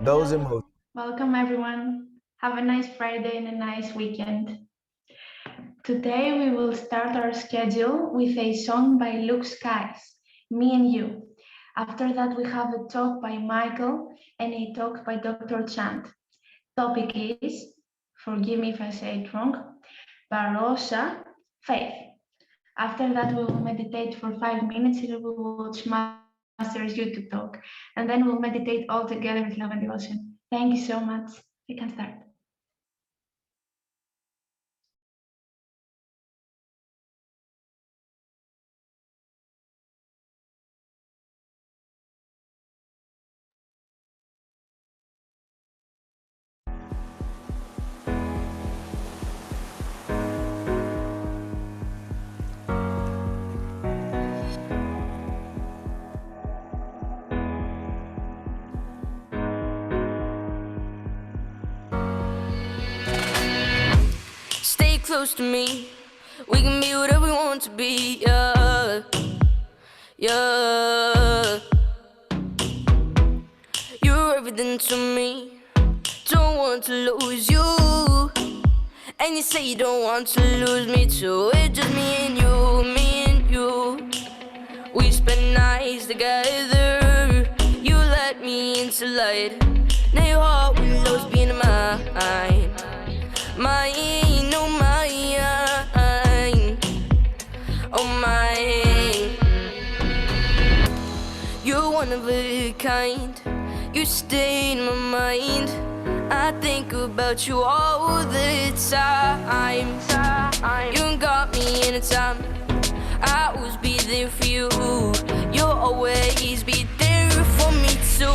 Those emotions. Welcome, everyone. Have a nice Friday and a nice weekend. Today, we will start our schedule with a song by Luke Skies, Me and You. After that, we have a talk by Michael and a talk by Dr. Chant. Topic is, forgive me if I say it wrong, Barossa, faith. After that, we will meditate for 5 minutes and we will watch Master's YouTube talk. And then we'll meditate all together with love and devotion. Thank you so much. We can start. Stay close to me. We can be whatever we want to be. Yeah, yeah. You're everything to me. Don't want to lose you. And you say you don't want to lose me too. It's just me and you, me and you. We spend nights together. You let me into light. Now your heart will always be in mine. Mine, oh mine, oh mine. You're one of a kind. You stay in my mind. I think about you all the time. You got me anytime. I always be there for you. You'll always be there for me too.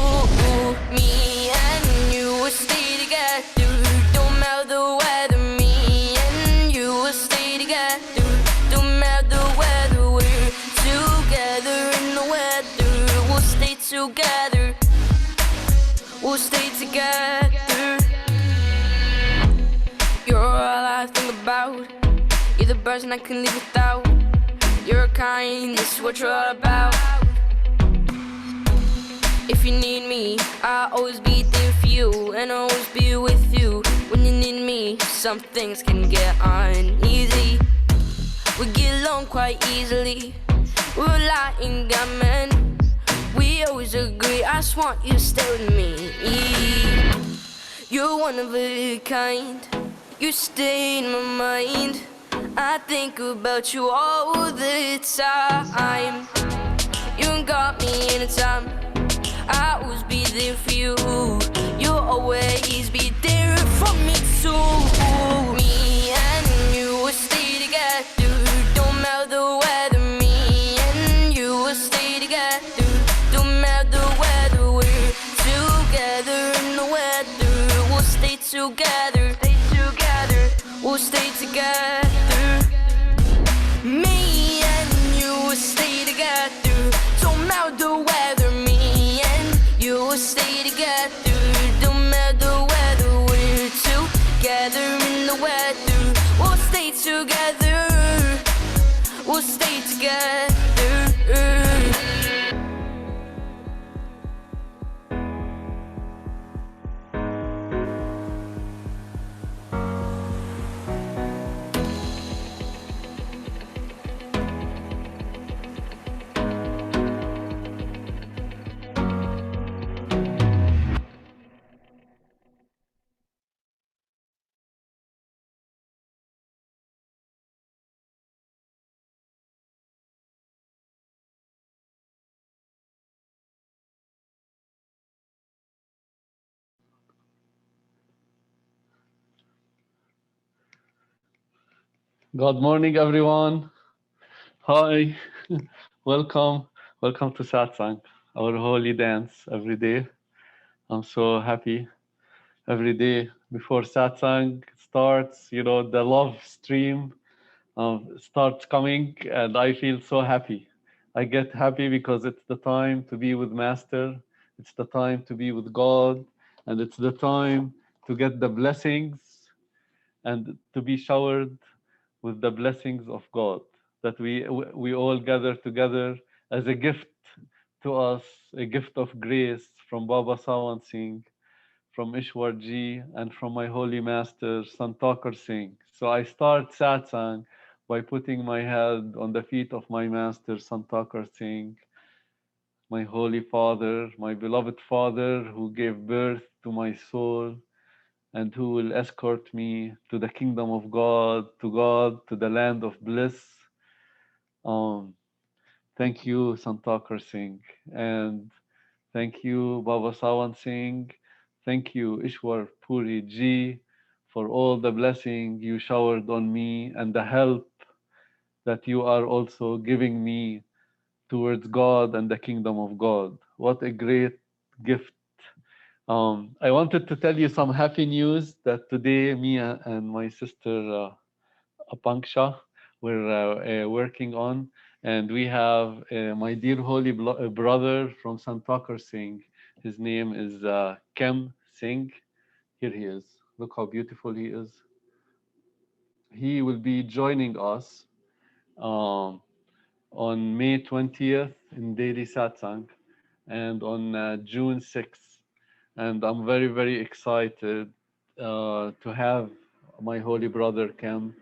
Me and you will stay together. Don't matter the weather. Me and you will stay together. Don't matter the weather. We're together in the weather. We'll stay together. We'll stay together. You're all I think about. You're the person I can live without. You're kind, this is what you're all about. If you need me, I'll always be there for you. And I'll always be with you. When you need me, some things can get uneasy. We get along quite easily. We're lying got men. We always agree, I just want you to stay with me. You're one of a kind. You stay in my mind. I think about you all the time. You got me anytime. I always be there for you. You'll always be there for me too. Me and you will stay together. Don't matter the weather. Me and you will stay together. Don't matter the weather. We're together in the weather. We'll stay together. We'll stay together. Me and you will stay together. Don't matter the weather. Me and you will stay together. Don't matter the weather. We're together in the weather. We'll stay together. We'll stay together. Good morning, everyone. Hi, welcome, welcome to satsang, our holy dance every day. I'm so happy every day before satsang starts. The love stream starts coming, and I feel so happy. I get happy because it's the time to be with Master. It's the time to be with God, and it's the time to get the blessings and to be showered with the blessings of God, that we all gather together as a gift to us, a gift of grace from Baba Sawan Singh, from Ishwar Ji, and from my holy master Sant Singh. So I start satsang by putting my head on the feet of my master Sant Singh, my holy father, my beloved father who gave birth to my soul and who will escort me to the kingdom of God, to the land of bliss. Um, Thank you, Santakar Singh, and thank you, Baba Sawan Singh. Thank you, Ishwar Puri Ji, for all the blessing you showered on me and the help that you are also giving me towards God and the kingdom of God. What a great gift. I wanted to tell you some happy news that today me and my sister Apanksha we're working on, and we have my dear holy brother from Santakar Singh. His name is Kem Singh. Here he is. Look how beautiful he is. He will be joining us um, on May 20th in Daily Satsang and on June 6th. And I'm very, very excited to have my holy brother Kem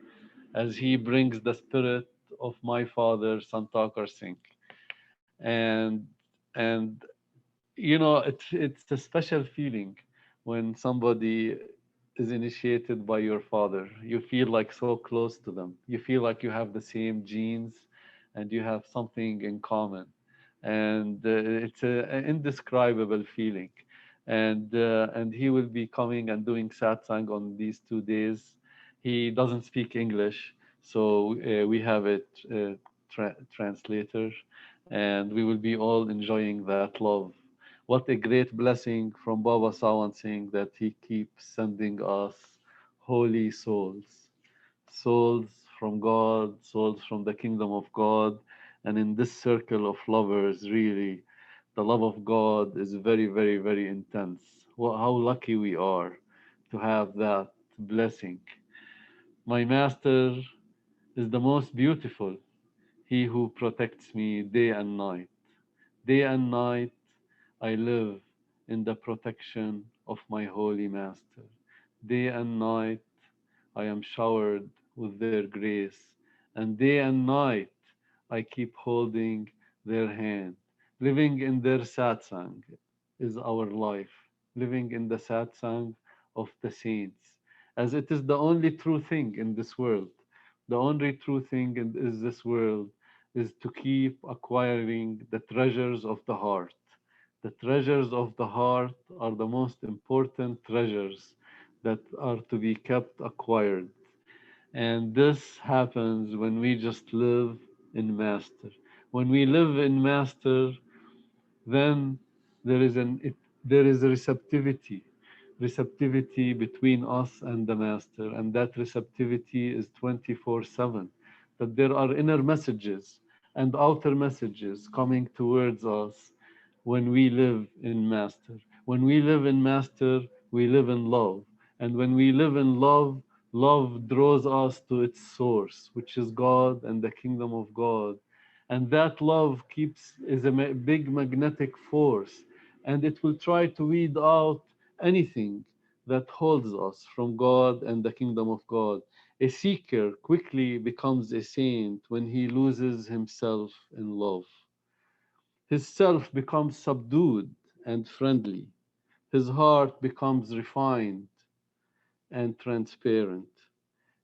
as he brings the spirit of my father Santakar Singh. And and it's a special feeling when somebody is initiated by your father. You feel like so close to them. You feel like you have the same genes and you have something in common. And it's an indescribable feeling. And he will be coming and doing satsang on these 2 days. He doesn't speak English, so we have a translator, and we will be all enjoying that love. What a great blessing from Baba Sawan Singh that he keeps sending us holy souls, souls from God, souls from the kingdom of God. And in this circle of lovers, really, the love of God is very, very, very intense. Well, how lucky we are to have that blessing. My master is the most beautiful, he who protects me day and night. Day and night, I live in the protection of my holy master. Day and night, I am showered with their grace, and day and night, I keep holding their hand. Living in their satsang is our life, living in the satsang of the saints, as it is the only true thing in this world. The only true thing in this world is to keep acquiring the treasures of the heart. The treasures of the heart are the most important treasures that are to be kept acquired. And this happens when we just live in Master. When we live in Master, then there is a receptivity between us and the Master, and that receptivity is 24/7. That there are inner messages and outer messages coming towards us when we live in Master. When we live in Master, we live in love. And when we live in love, love draws us to its source, which is God and the kingdom of God. And that love is a big magnetic force, and it will try to weed out anything that holds us from God and the kingdom of God. A seeker quickly becomes a saint when he loses himself in love. His self becomes subdued and friendly. His heart becomes refined and transparent,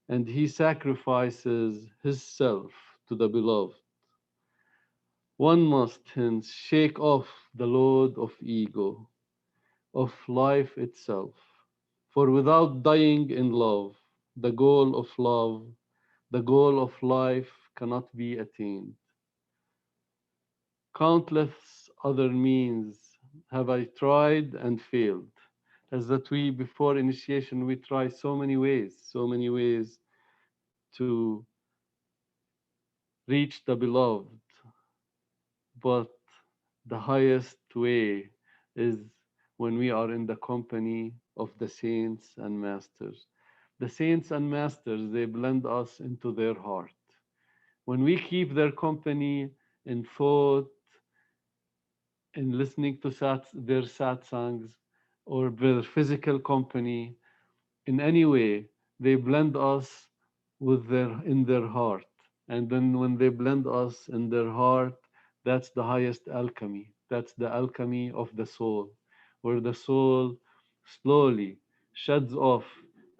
and he sacrifices his self to the beloved. One must hence shake off the load of ego, of life itself. For without dying in love, the goal of love the goal of life cannot be attained. Countless other means have I tried and failed. As that we, before initiation, we try so many ways to reach the beloved, but the highest way is when we are in the company of the saints and masters. The saints and masters, they blend us into their heart. When we keep their company in thought, in listening to their satsangs, or their physical company, in any way, they blend us in their heart. And then when they blend us in their heart, that's the highest alchemy. That's the alchemy of the soul, where the soul slowly sheds off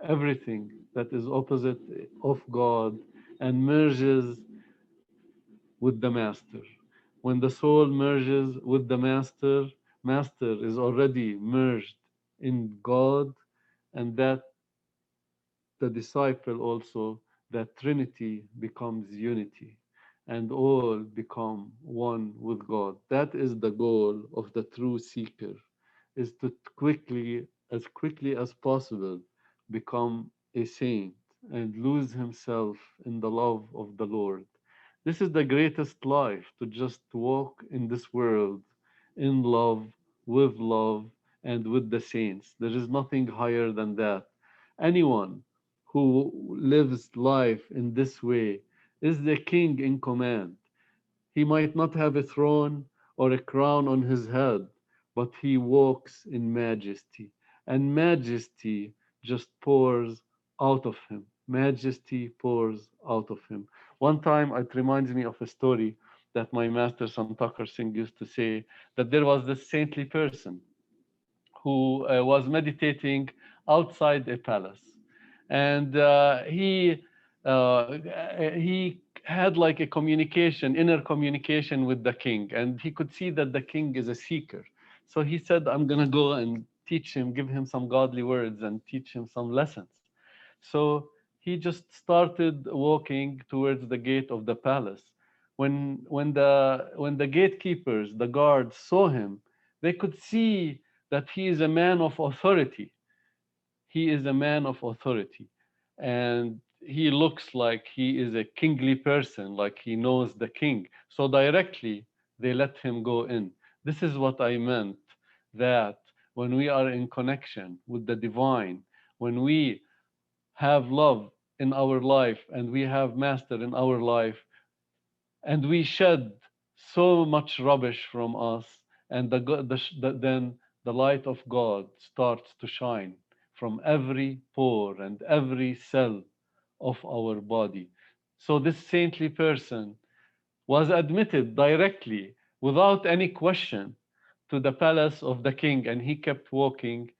everything that is opposite of God and merges with the master. When the soul merges with the master, master is already merged in God, and that the disciple also, that Trinity becomes unity, and all become one with God. That is the goal of the true seeker, is to quickly as possible, become a saint and lose himself in the love of the Lord. This is the greatest life, to just walk in this world in love, and with the saints. There is nothing higher than that. Anyone who lives life in this way is the king in command. He might not have a throne or a crown on his head, but he walks in majesty. And majesty just pours out of him. Majesty pours out of him. One time, it reminds me of a story that my master Sant Singh used to say, that there was this saintly person who was meditating outside a palace, and he had like a communication, inner communication with the king, and he could see that the king is a seeker. So he said, "I'm gonna go and teach him, give him some godly words, and teach him some lessons." So he just started walking towards the gate of the palace. When the gatekeepers, the guards, saw him, they could see that he is a man of authority. He is a man of authority. And he looks like he is a kingly person, like he knows the king. So directly, they let him go in. This is what I meant, that when we are in connection with the divine, when we have love in our life and we have master in our life, and we shed so much rubbish from us, and then the light of God starts to shine from every pore and every cell of our body. So this saintly person was admitted directly, without any question, to the palace of the king, and he kept walking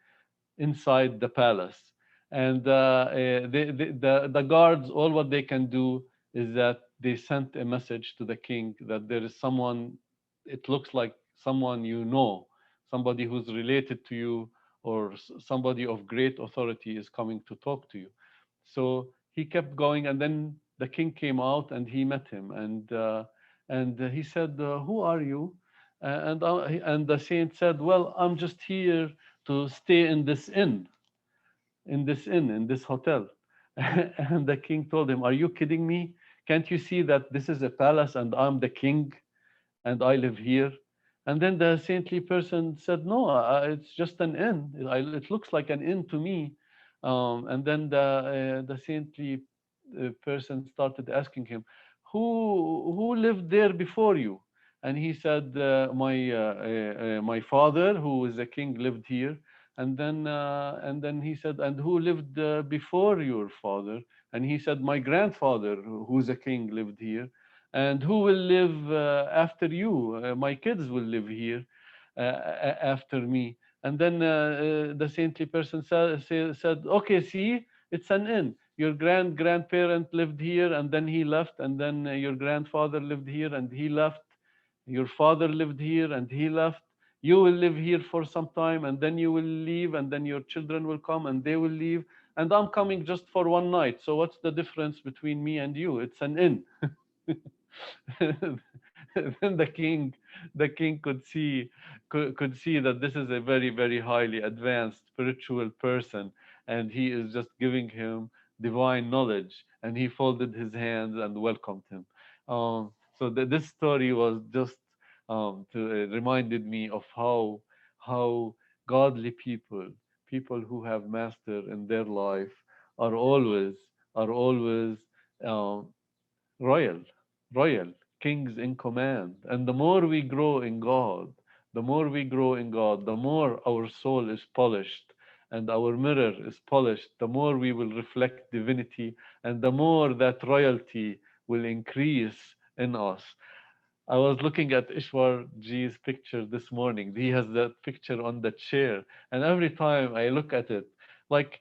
inside the palace. And the guards, all what they can do is that they sent a message to the king that there is someone, it looks like someone you know, somebody who's related to you, or somebody of great authority is coming to talk to you. So he kept going, and then the king came out and he met him, and he said, "Who are you?" And the saint said, "Well, I'm just here to stay in this in this hotel." And the king told him, "Are you kidding me? Can't you see that this is a palace and I'm the king and I live here?" And then the saintly person said, "No, it's just an inn. It looks like an inn to me." And then the saintly person started asking him, who lived there before you?" And he said, my father, who is a king, lived here." And then he said, "And who lived before your father?" And he said, "My grandfather, who's a king, lived here." "And who will live after you?" "My kids will live here after me." And then the saintly person said, "Okay, see, it's an inn. Your grandparent lived here, and then he left, and then your grandfather lived here, and he left. Your father lived here, and he left. You will live here for some time, and then you will leave, and then your children will come, and they will leave. and I'm coming just for one night. So what's the difference between me and you? It's an inn. Then the king could see that this is a very, very highly advanced spiritual person, and he is just giving him divine knowledge, and he folded his hands and welcomed him. So this story was just reminded me of how godly people who have master in their life are always um, royal, royal, kings in command. And the more we grow in God, the more we grow in God, the more our soul is polished and our mirror is polished, the more we will reflect divinity, and the more that royalty will increase in us. I was looking at Ishwar Ji's picture this morning. He has that picture on the chair, and every time I look at it, like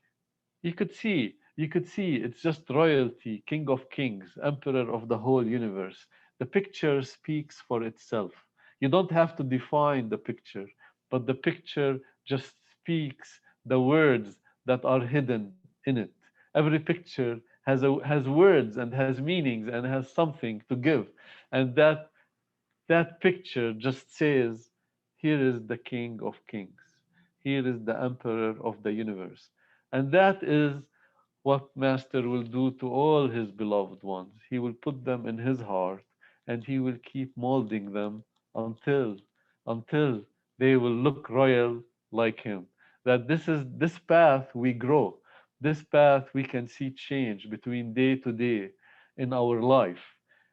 you could see it's just royalty, king of kings, emperor of the whole universe. The picture speaks for itself. You don't have to define the picture, but the picture just speaks the words that are hidden in it. Every picture has words and has meanings and has something to give. And that picture just says, here is the King of Kings. Here is the Emperor of the universe. And that is what Master will do to all his beloved ones. He will put them in his heart, and he will keep molding them until they will look royal like him. That this path we grow. This path we can see change between day to day in our life.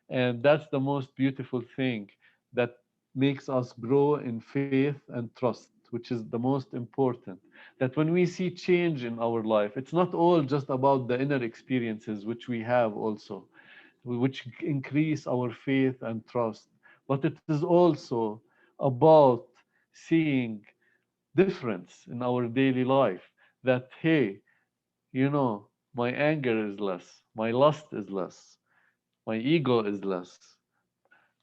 And that's the most beautiful thing that makes us grow in faith and trust, which is the most important. That when we see change in our life, it's not all just about the inner experiences, which we have also, which increase our faith and trust, but it is also about seeing difference in our daily life. That, hey, my anger is less, my lust is less, my ego is less,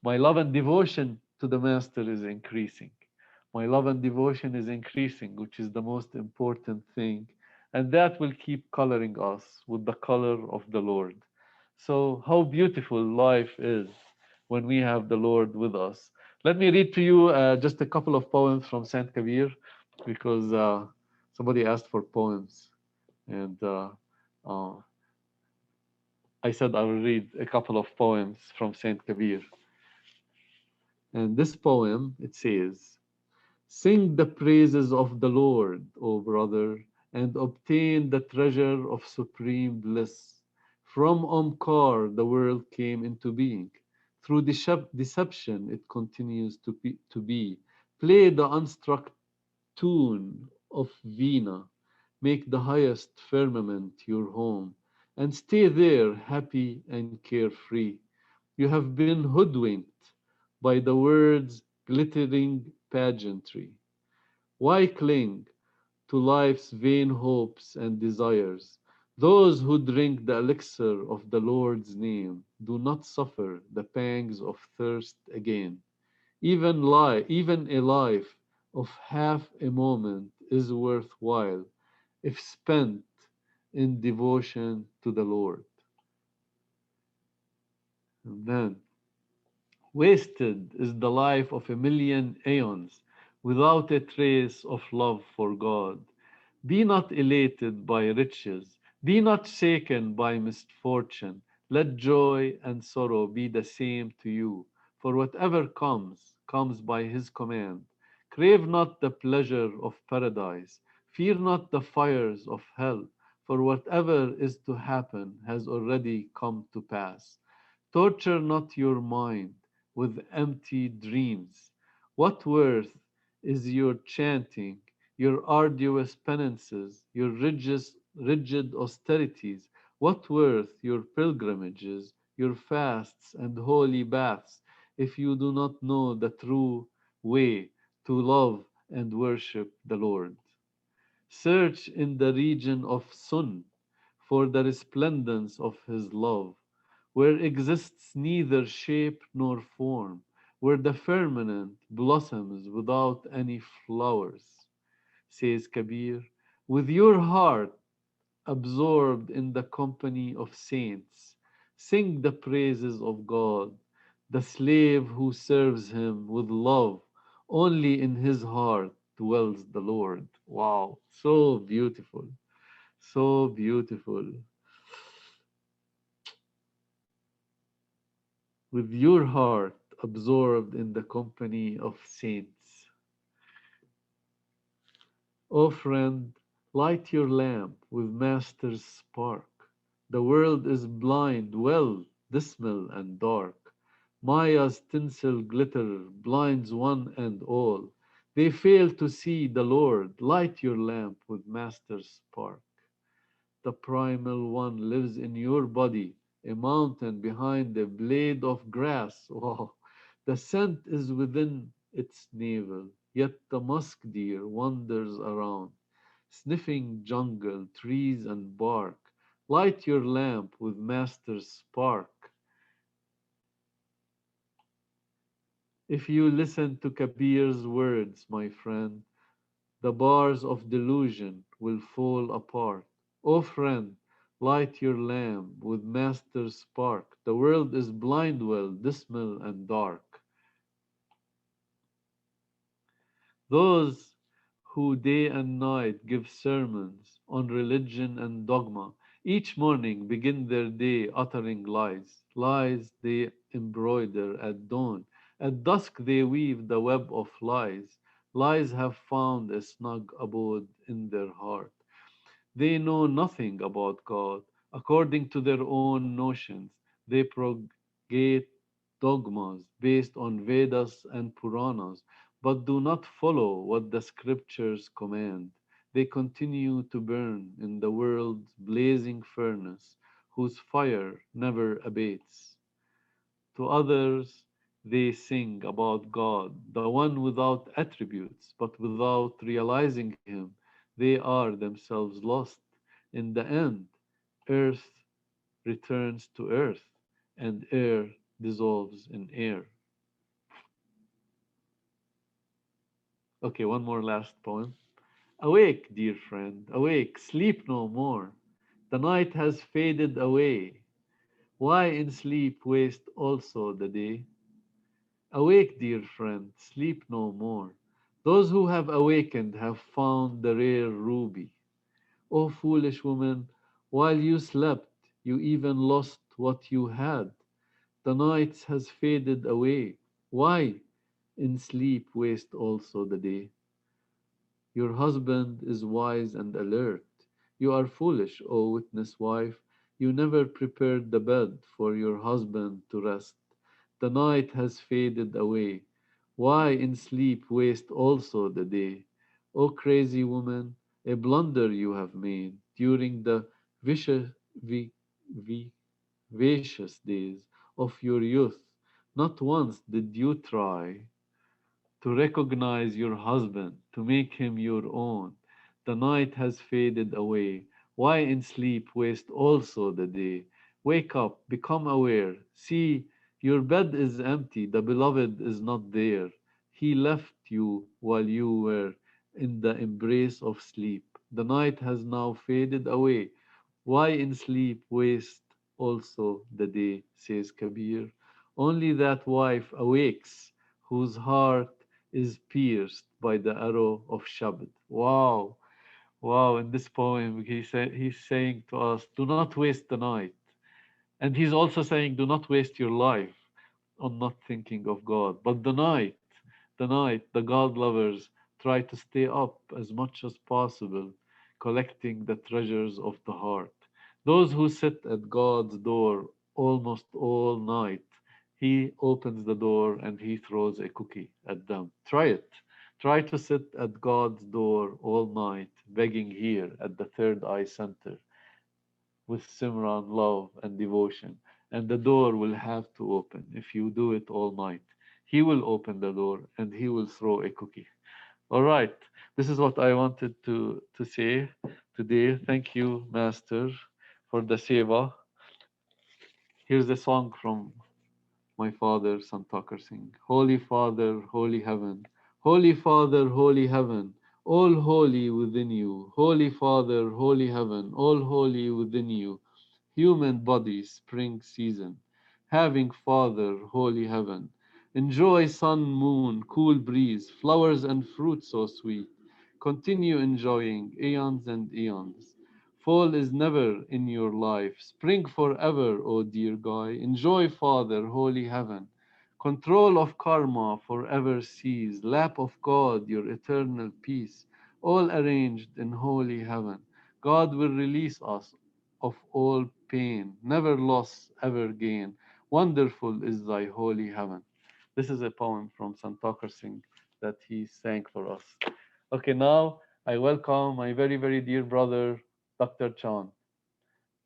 my love and devotion to the Master is increasing. My love and devotion is increasing, which is the most important thing. And that will keep coloring us with the color of the Lord. So, how beautiful life is when we have the Lord with us. Let me read to you just a couple of poems from Saint Kabir, because somebody asked for poems. And uh, I said I will read a couple of poems from Saint Kabir. And this poem, it says, sing the praises of the Lord, O brother, and obtain the treasure of supreme bliss. From Omkar the world came into being. Through deception it continues to be. Play the unstruck tune of Veena. Make the highest firmament your home, and stay there happy and carefree. You have been hoodwinked by the world's glittering pageantry. Why cling to life's vain hopes and desires? Those who drink the elixir of the Lord's name do not suffer the pangs of thirst again. Even a life of half a moment is worthwhile if spent in devotion to the Lord. And then, wasted is the life of a million aeons without a trace of love for God. Be not elated by riches, be not shaken by misfortune. Let joy and sorrow be the same to you, for whatever comes by his command. Crave not the pleasure of paradise, fear not the fires of hell, for whatever is to happen has already come to pass. Torture not your mind with empty dreams. What worth is your chanting, your arduous penances, your rigid austerities? What worth your pilgrimages, your fasts and holy baths, if you do not know the true way to love and worship the Lord? Search in the region of Sun for the resplendence of his love, where exists neither shape nor form, where the firmament blossoms without any flowers. Says Kabir, with your heart absorbed in the company of saints. Sing the praises of God, the slave who serves him with love. Only in his heart dwells the Lord. Wow, so beautiful, so beautiful. With your heart absorbed in the company of saints. O friend, light your lamp with Master's spark. The world is blind, well, dismal and dark. Maya's tinsel glitter blinds one and all. They fail to see the Lord. Light your lamp with Master's spark. The primal one lives in your body, a mountain behind a blade of grass. Wow. The scent is within its navel, yet the musk deer wanders around, sniffing jungle, trees, and bark. Light your lamp with Master's spark. If you listen to Kabir's words, my friend, the bars of delusion will fall apart. O friend, light your lamp with Master's spark. The world is blind, well, dismal, and dark. Those who day and night give sermons on religion and dogma, each morning begin their day uttering lies, lies they embroider at dawn. At dusk they weave the web of lies, lies have found a snug abode in their heart. They know nothing about God. According to their own notions, they propagate dogmas based on Vedas and Puranas, but do not follow what the scriptures command. They continue to burn in the world's blazing furnace, whose fire never abates. To others, they sing about God, the one without attributes, but without realizing Him, they are themselves lost. In the end, earth returns to earth, and air dissolves in air. Okay, one more last poem. Awake, dear friend, awake, sleep no more. The night has faded away. Why in sleep waste also the day? Awake, dear friend, sleep no more. Those who have awakened have found the rare ruby. O foolish woman, while you slept, you even lost what you had. The night has faded away. Why in sleep waste also the day? Your husband is wise and alert. You are foolish, O witness wife. You never prepared the bed for your husband to rest. The night has faded away. Why in sleep waste also the day? O crazy woman, a blunder you have made during the vicious, vi, vi, vivacious days of your youth. Not once did you try to recognize your husband, to make him your own. The night has faded away. Why in sleep waste also the day? Wake up, become aware. See, your bed is empty, the beloved is not there. He left you while you were in the embrace of sleep. The night has now faded away. Why in sleep waste also the day, says Kabir. Only that wife awakes whose heart is pierced by the arrow of Shabd. Wow, wow! In this poem, he's saying to us, do not waste the night, and he's also saying, do not waste your life on not thinking of God. But the night, the God lovers try to stay up as much as possible, collecting the treasures of the heart. Those who sit at God's door almost all night, He opens the door and He throws a cookie at them. Try it. Try to sit at God's door all night, begging here at the Third Eye Center with Simran love and devotion, and the door will have to open if you do it all night. He will open the door and he will throw a cookie. All right, this is what I wanted to say today. Thank you, Master, for the seva. Here's a song from my father, Sant Singh. Holy Father, Holy Heaven, Holy Father, Holy Heaven, all holy within you. Holy Father, holy heaven, all holy within you. Human body, spring season. Having Father, holy heaven. Enjoy sun, moon, cool breeze, flowers and fruit so sweet. Continue enjoying eons and eons. Fall is never in your life. Spring forever, O dear guy. Enjoy Father, holy heaven. Control of karma forever cease. Lap of God, your eternal peace. All arranged in holy heaven. God will release us of all pain. Never loss, ever gain. Wonderful is thy holy heaven. This is a poem from Sant Singh that he sang for us. Okay, now I welcome my very, very dear brother, Dr. John.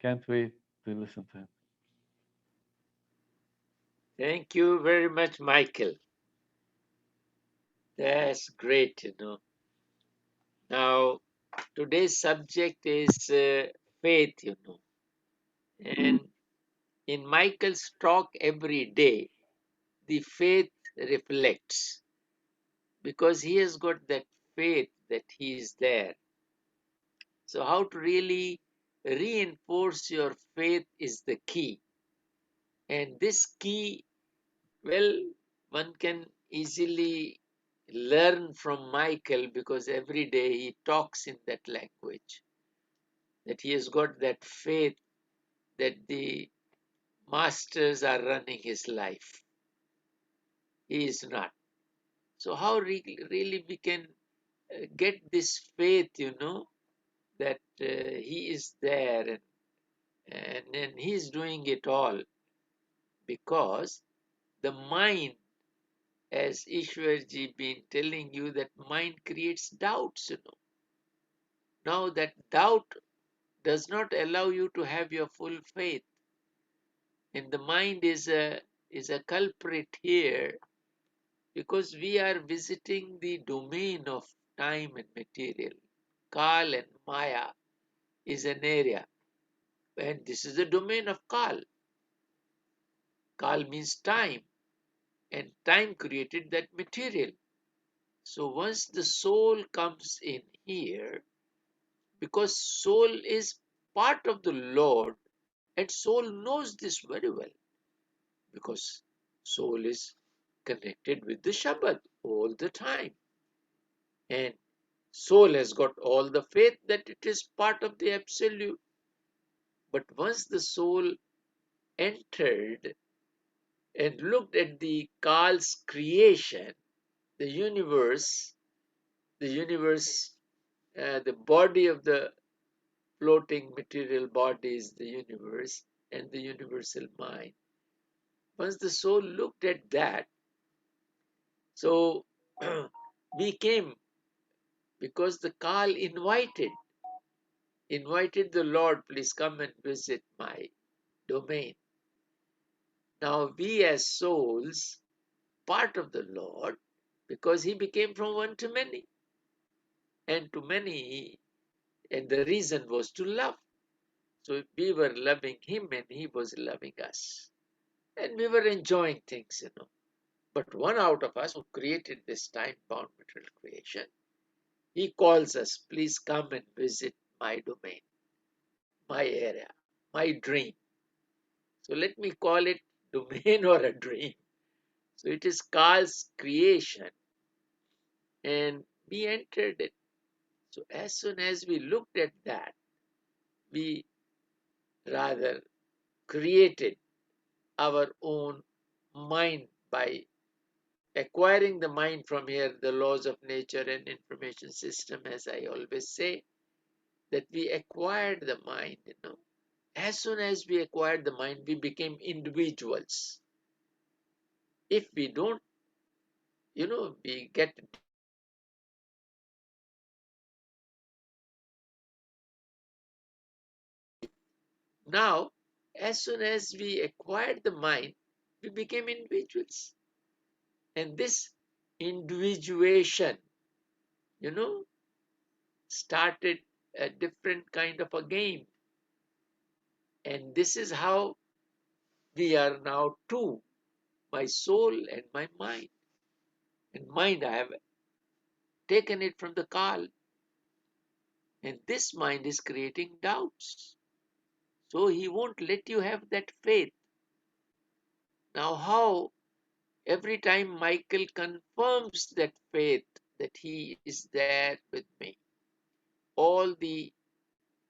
Can't wait to listen to him. Thank you very much, Michael. That's great, Now, today's subject is faith, And in Michael's talk every day, the faith reflects because he has got that faith that he is there. So, how to really reinforce your faith is the key. And this key, well, one can easily learn from Michael because every day he talks in that language. That he has got that faith that the masters are running his life. He is not. So, how really we can get this faith, that he is there and he is doing it all because the mind, as Ishwarji been telling you, that mind creates doubts, Now that doubt does not allow you to have your full faith. And the mind is a culprit here because we are visiting the domain of time and material. Kal and Maya is an area. And this is the domain of Kal. Kal means time. And time created that material. So once the soul comes in here, because soul is part of the Lord, and soul knows this very well, because soul is connected with the Shabad all the time. And soul has got all the faith that it is part of the Absolute. But once the soul entered and looked at the Kal's creation, the universe, the body of the floating material body is the universe and the universal mind. Once the soul looked at that, so we came because the Kal invited the Lord, please come and visit my domain. Now we as souls, part of the Lord, because he became from one to many. And to many, and the reason was to love. So we were loving him and he was loving us. And we were enjoying things, But one out of us who created this time-bound material creation, he calls us, please come and visit my domain, my area, my dream. So let me call it domain or a dream. So it is Carl's creation and we entered it. So as soon as we looked at that, we rather created our own mind by acquiring the mind from here, the laws of nature and information system, as I always say, that we acquired the mind, As soon as we acquired the mind, we became individuals. If we don't, we get now, as soon as we acquired the mind, we became individuals. And this individuation, started a different kind of a game. And this is how we are now two, my soul and my mind. In mind, I have taken it from the calm. And this mind is creating doubts. So he won't let you have that faith. Now, how every time Michael confirms that faith, that he is there with me, all the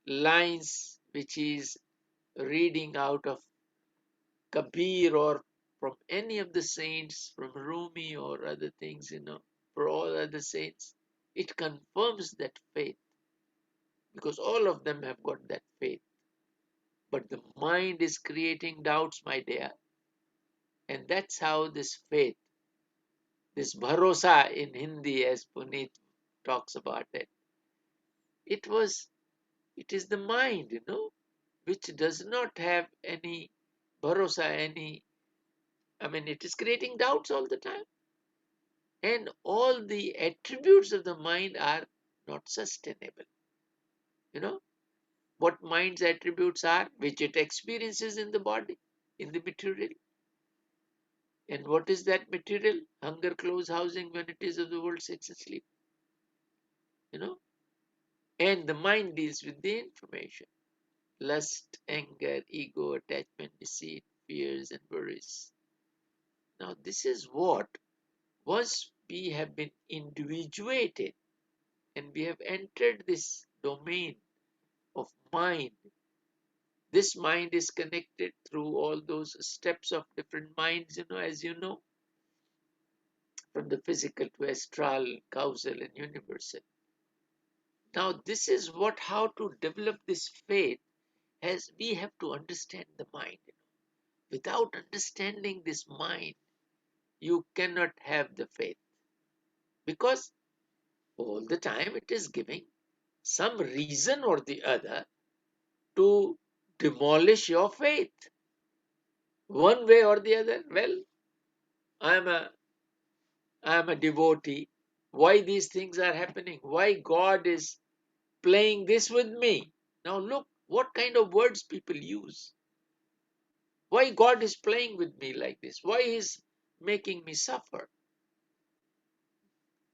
lines which he is reading out of Kabir or from any of the saints, from Rumi or other things, for all other saints, it confirms that faith because all of them have got that faith. But the mind is creating doubts, my dear. And that's how this faith, this bharosa in Hindi, as Puneet talks about it, it is the mind, which does not have any bharosa, it is creating doubts all the time. And all the attributes of the mind are not sustainable. What mind's attributes are, which it experiences in the body, in the material. And what is that material? Hunger, clothes, housing, vanities of the world, sex and sleep. And the mind deals with the information. Lust, anger, ego, attachment, deceit, fears, and worries. Now, this is what, once we have been individuated and we have entered this domain of mind, this mind is connected through all those steps of different minds, as you know, from the physical to astral, causal, and universal. Now, this is how to develop this faith, as we have to understand the mind. Without understanding this mind, you cannot have the faith, because all the time it is giving some reason or the other to demolish your faith, one way or the other. Well, I am a devotee. Why these things are happening? Why God is playing this with me? Now look what kind of words people use. Why God is playing with me like this? Why He is making me suffer?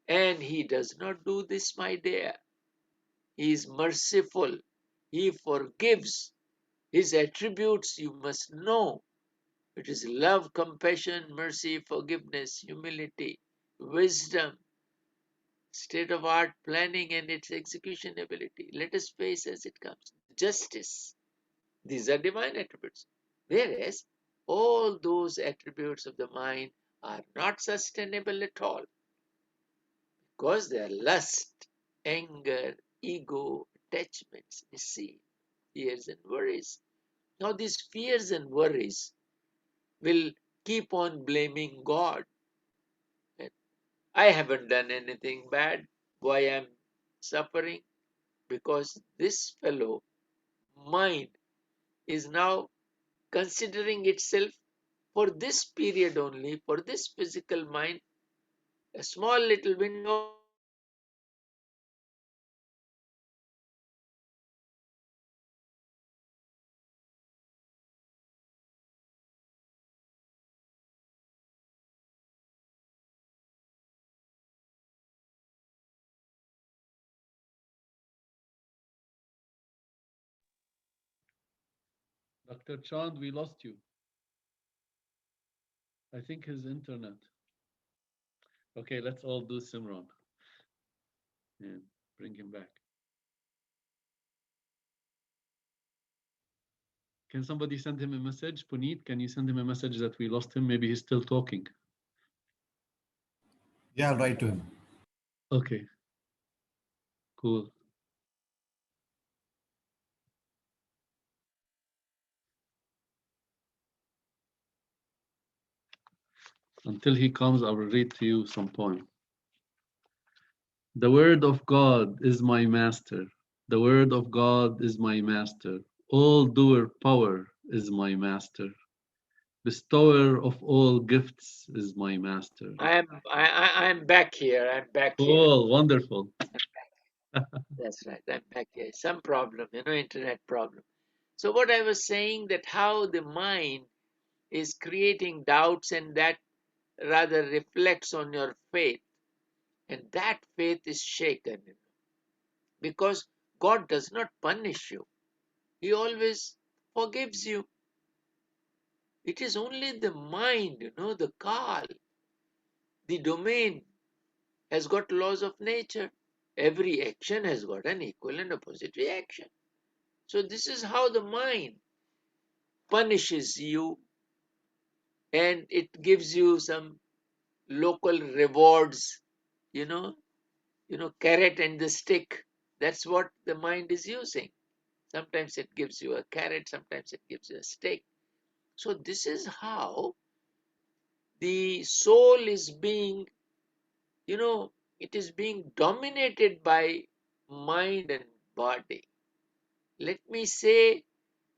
And He does not do this, my dear. He is merciful. He forgives. His attributes you must know. It is love, compassion, mercy, forgiveness, humility, wisdom, state-of-art planning and its execution ability. Let us face as it comes. Justice. These are divine attributes. Whereas all those attributes of the mind are not sustainable at all, because they are lust, anger, ego, attachments, deceit, fears and worries. Now these fears and worries will keep on blaming God. I haven't done anything bad. Why am suffering? Because this fellow mind is now considering itself for this period only, for this physical mind, a small little window. Dr. Chand, we lost you. I think his internet. Okay, let's all do Simran. Yeah, bring him back. Can somebody send him a message? Puneet, can you send him a message that we lost him? Maybe he's still talking. Yeah, I'll write to him. Okay, cool. Until he comes, I will read to you some poem. The word of God is my master. The word of God is my master. All doer power is my master. Bestower of all gifts is my master. I'm back here. I'm back here. Oh, wonderful. That's right. I'm back here. Some problem, internet problem. So what I was saying, that how the mind is creating doubts, and that rather reflects on your faith. And that faith is shaken, because God does not punish you. He always forgives you. It is only the mind, the kal, the domain has got laws of nature. Every action has got an equal and opposite reaction. So this is how the mind punishes you, and it gives you some local rewards, you know, carrot and the stick. That's what the mind is using. Sometimes it gives you a carrot, sometimes it gives you a stick. So this is how the soul is being, it is being dominated by mind and body. Let me say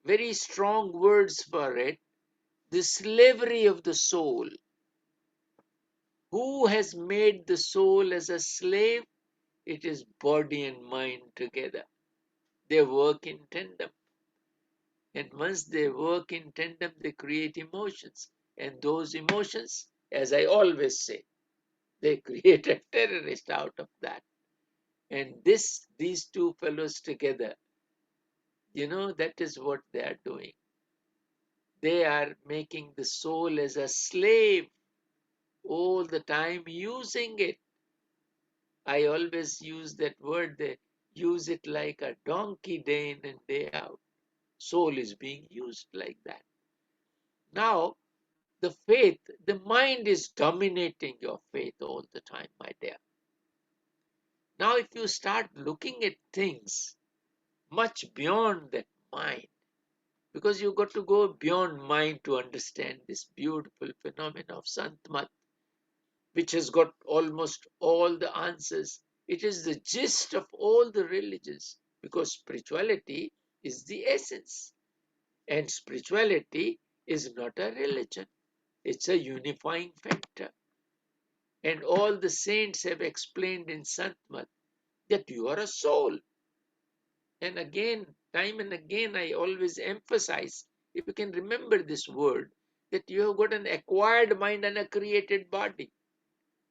very strong words for it. The slavery of the soul. Who has made the soul as a slave? It is body and mind together. They work in tandem. And once they work in tandem, they create emotions. And those emotions, as I always say, they create a terrorist out of that. And these two fellows together, that is what they are doing. They are making the soul as a slave all the time, using it. I always use that word. They use it like a donkey day in and day out. Soul is being used like that. Now, the faith, the mind is dominating your faith all the time, my dear. Now, if you start looking at things much beyond that mind, because you've got to go beyond mind to understand this beautiful phenomenon of Sant, which has got almost all the answers. It is the gist of all the religions, because spirituality is the essence. And spirituality is not a religion. It's a unifying factor. And all the saints have explained in Sant that you are a soul. And again, time and again, I always emphasize, if you can remember this word, that you have got an acquired mind and a created body.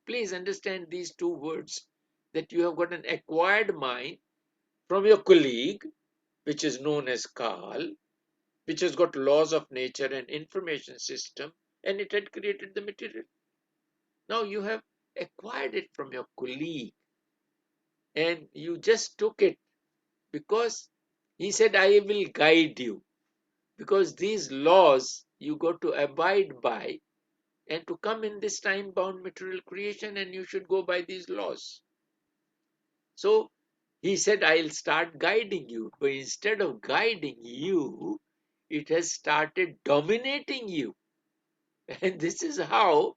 Please understand these two words, that you have got an acquired mind from your colleague, which is known as Kal, which has got laws of nature and information system, and it had created the material. Now you have acquired it from your colleague, and you just took it because he said, I will guide you. Because these laws you got to abide by, and to come in this time-bound material creation, and you should go by these laws. So he said, I'll start guiding you. But instead of guiding you, it has started dominating you. And this is how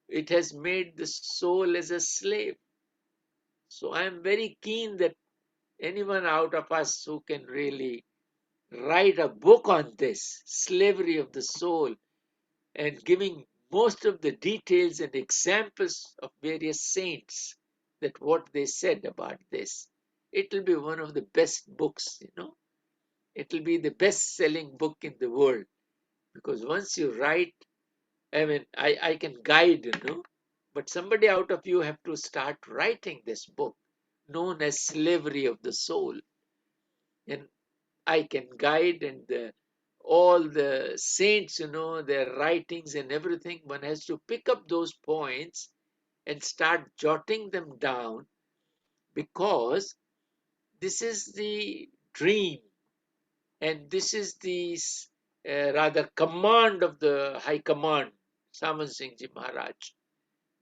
it has made the soul as a slave. So I am very keen that anyone out of us who can really write a book on this, slavery of the soul, and giving most of the details and examples of various saints, that what they said about this. It will be one of the best books, It will be the best-selling book in the world. Because once you write, I can guide, But somebody out of you have to start writing this book, known as Slavery of the Soul. And I can guide, and all the saints, their writings and everything, one has to pick up those points and start jotting them down, because this is the dream, and this is the rather command of the High Command, Saman Singh Ji Maharaj,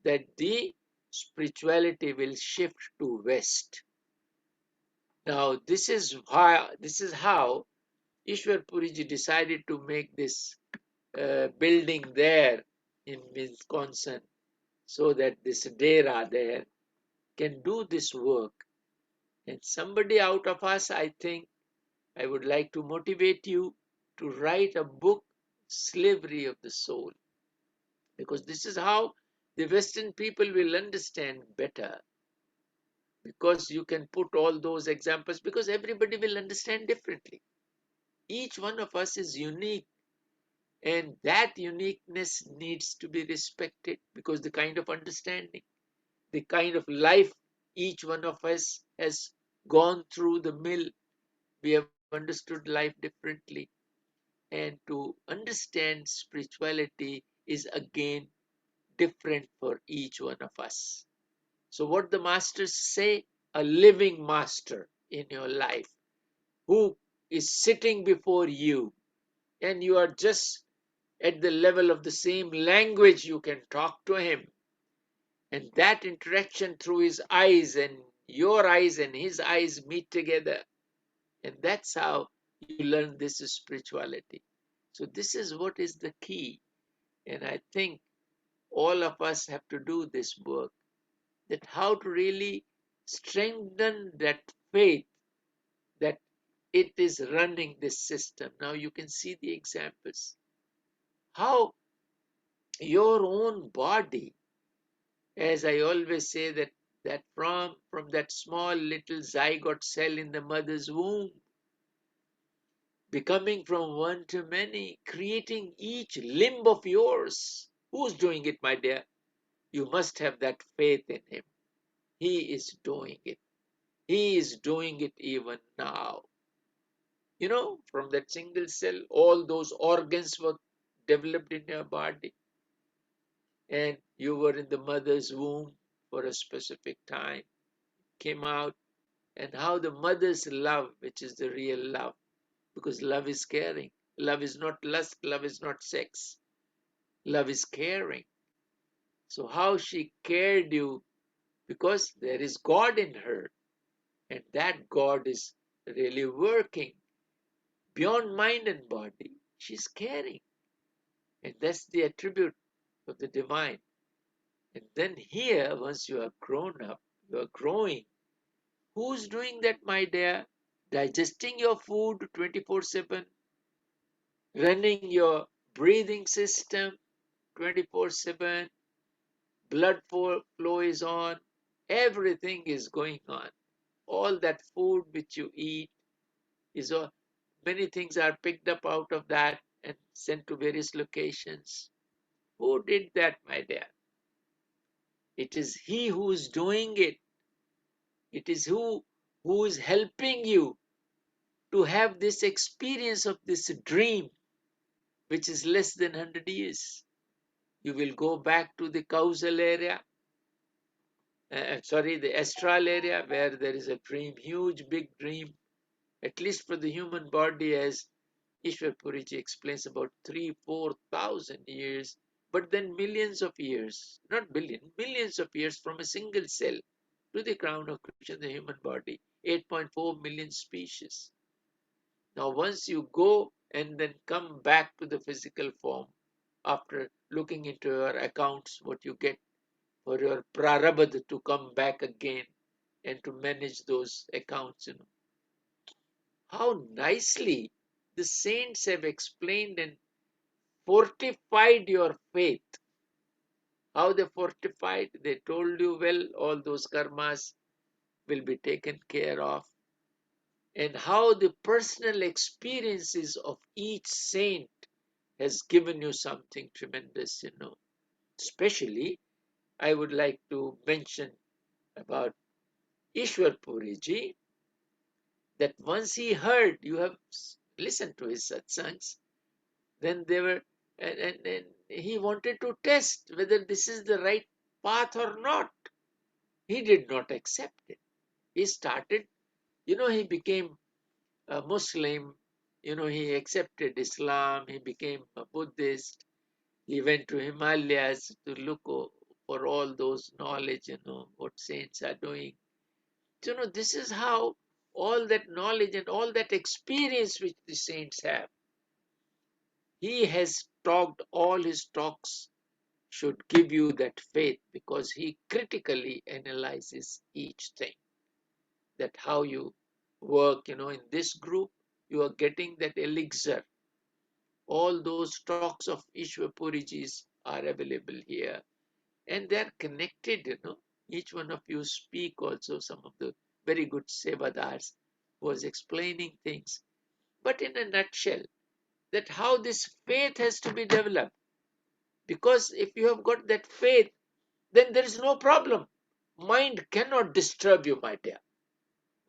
that the spirituality will shift to West. Now, this is how Ishwar Puriji decided to make this building there in Wisconsin, so that this Dera there can do this work. And somebody out of us, I think, I would like to motivate you to write a book, Slavery of the Soul, because this is how the Western people will understand better. Because you can put all those examples, because everybody will understand differently. Each one of us is unique, and that uniqueness needs to be respected, because the kind of understanding the kind of life each one of us has gone through the mill. We have understood life differently. And to understand spirituality is again different for each one of us. So, what the masters say, a living master in your life who is sitting before you, and you are just at the level of the same language, you can talk to him. And that interaction through his eyes and your eyes and his eyes meet together. And that's how you learn this spirituality. So, this is what is the key. And I think all of us have to do this work, that how to really strengthen that faith that it is running this system. Now you can see the examples. How your own body, as I always say, that from that small little zygote cell in the mother's womb, becoming from one to many, creating each limb of yours. Who's doing it, my dear? You must have that faith in him. He is doing it. He is doing it even now. You know, from that single cell, all those organs were developed in your body. And you were in the mother's womb for a specific time, came out, and how the mother's love, which is the real love, because love is caring. Love is not lust, love is not sex. Love is caring. So how she cared you, because there is God in her, and that God is really working beyond mind and body. She's caring. And that's the attribute of the divine. And then here, once you are grown up, you are growing. Who's doing that, my dear? Digesting your food 24/7, running your breathing system 24/7, blood flow is on, everything is going on. All that food which you eat is all, many things are picked up out of that and sent to various locations. Who did that, my dear? It is he who is doing it. It is who is helping you to have this experience of this dream, which is less than 100 years. You will go back to the causal area, the astral area, where there is a dream, huge, big dream, at least for the human body, as Ishwar Puriji explains, about 3,000-4,000 years, but then millions of years, not billion, millions of years from a single cell to the crown of Krishna, the human body, 8.4 million species. Now, once you go and then come back to the physical form, after looking into your accounts, what you get for your prarabdha to come back again and to manage those accounts, how nicely the saints have explained and fortified your faith. How they fortified? They told you, well, all those karmas will be taken care of. And how the personal experiences of each saint has given you something tremendous, Especially, I would like to mention about Ishwar Puriji, that once he heard, you have listened to his satsangs, then they were, and he wanted to test whether this is the right path or not. He did not accept it. He started, he became a Muslim, he accepted Islam, he became a Buddhist, he went to Himalayas to look for all those knowledge, what saints are doing. So, this is how all that knowledge and all that experience which the saints have, he has talked, all his talks should give you that faith, because he critically analyzes each thing. That how you work, in this group, you are getting that elixir. All those talks of Ishwar Puriji's are available here. And they're connected, Each one of you speak also, some of the very good sevadars was explaining things. But in a nutshell, that how this faith has to be developed. Because if you have got that faith, then there is no problem. mind cannot disturb you, my dear.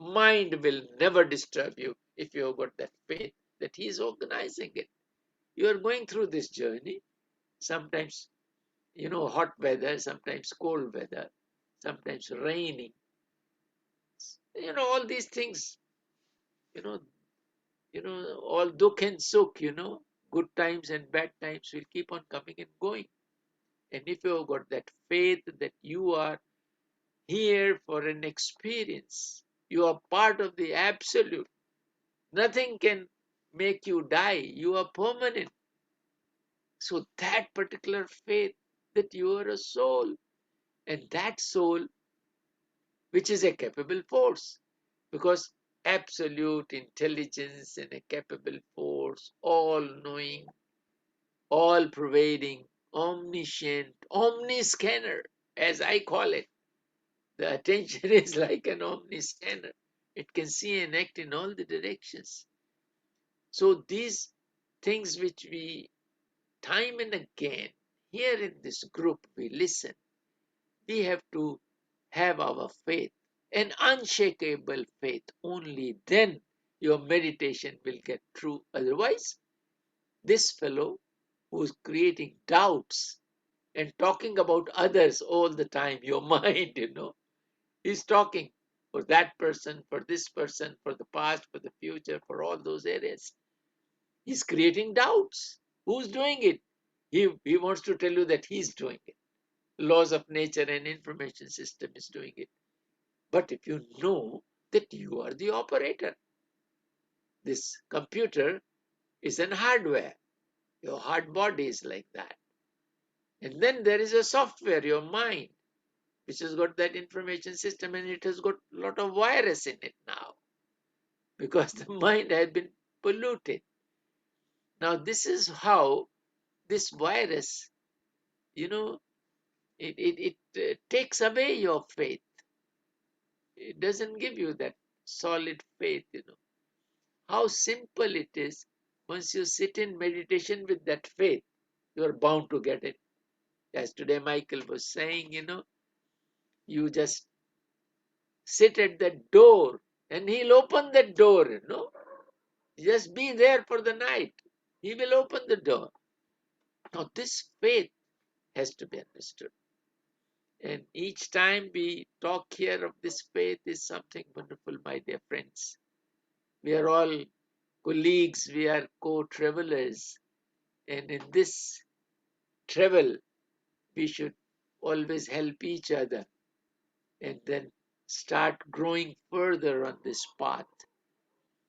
Mind will never disturb you if you have got that faith that he is organizing it. You are going through this journey, sometimes, hot weather, sometimes cold weather, sometimes raining. All these things, you know, all dukh and sukh, good times and bad times will keep on coming and going. And if you have got that faith that you are here for an experience, you are part of the absolute. Nothing can make you die. You are permanent. So that particular faith that you are a soul, and that soul, which is a capable force, because absolute intelligence and a capable force, all knowing, all pervading, omniscient, omniscanner, as I call it. The attention is like an omniscanner. It can see and act in all the directions. So these things which we time and again here in this group we listen, we have to have our faith, an unshakable faith. Only then your meditation will get true. Otherwise, this fellow who's creating doubts and talking about others all the time, your mind, he's talking for that person, for this person, for the past, for the future, for all those areas. He's creating doubts. Who's doing it? He wants to tell you that he's doing it. Laws of nature and information system is doing it. But if you know that you are the operator, this computer is an hardware. Your hard body is like that. And then there is a software, your mind, which has got that information system, and it has got a lot of virus in it now because the mind has been polluted. Now this is how this virus, it takes away your faith. It doesn't give you that solid faith, How simple it is. Once you sit in meditation with that faith, you are bound to get it. As today Michael was saying, you just sit at that door and he'll open that door, Just be there for the night. He will open the door. Now this faith has to be understood. And each time we talk here of this faith is something wonderful, my dear friends. We are all colleagues, we are co-travelers. And in this travel, we should always help each other and then start growing further on this path.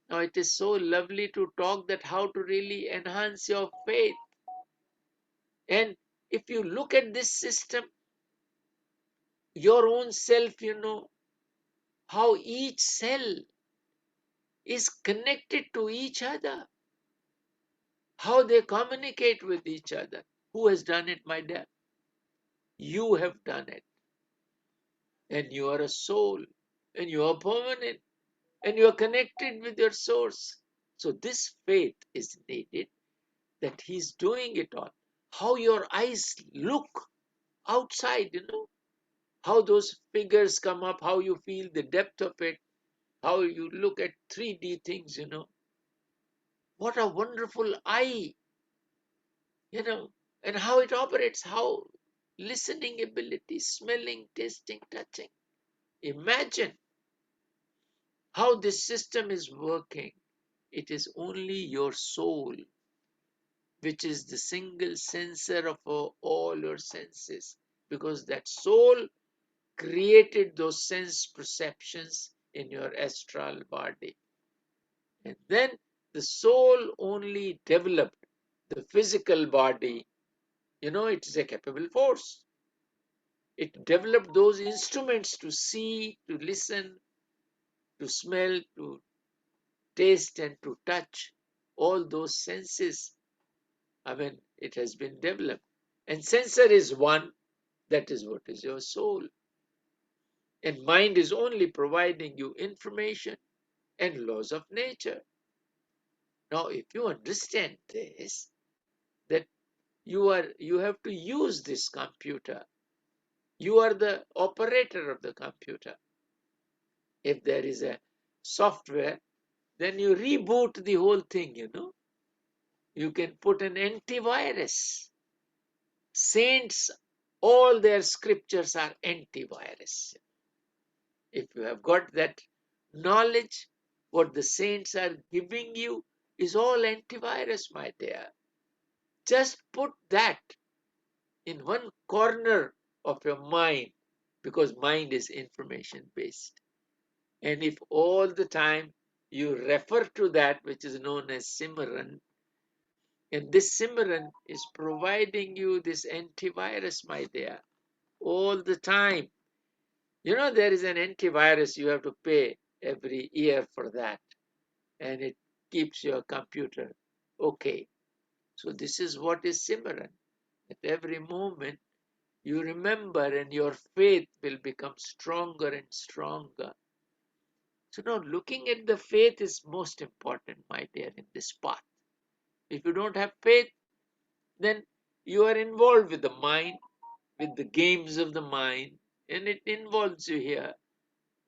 Now it is so lovely to talk that how to really enhance your faith. And if you look at this system, your own self, how each cell is connected to each other, how they communicate with each other. Who has done it, my dear? You have done it. And you are a soul, and you are permanent, and you are connected with your source. So this faith is needed that he's doing it all. How your eyes look outside, how those figures come up, how you feel the depth of it, how you look at 3D things, What a wonderful eye, and how it operates, how listening ability, smelling, tasting, touching. Imagine how this system is working. It is only your soul, which is the single sensor of all your senses, because that soul created those sense perceptions in your astral body. And then the soul only developed the physical body. It is a capable force. It developed those instruments to see, to listen, to smell, to taste, and to touch. All those senses, it has been developed. And sensor is one, that is what is your soul. And mind is only providing you information and laws of nature. Now, if you understand this, that you have to use this computer You are the operator of the computer. If there is a software, then you reboot the whole thing, you know. You can put an antivirus. Saints, all their scriptures are antivirus. If you have got that knowledge, what the saints are giving you is all antivirus, my dear. Just put that in one corner of your mind, because mind is information based. And if all the time you refer to that which is known as Simran, and this Simran is providing you this antivirus, my dear, all the time. You know, there is an antivirus, you have to pay every year for that, and it keeps your computer okay. So this is what is Simran. At every moment you remember, and your faith will become stronger and stronger. So now looking at the faith is most important, my dear, in this path. If you don't have faith, then you are involved with the mind, with the games of the mind, and it involves you here.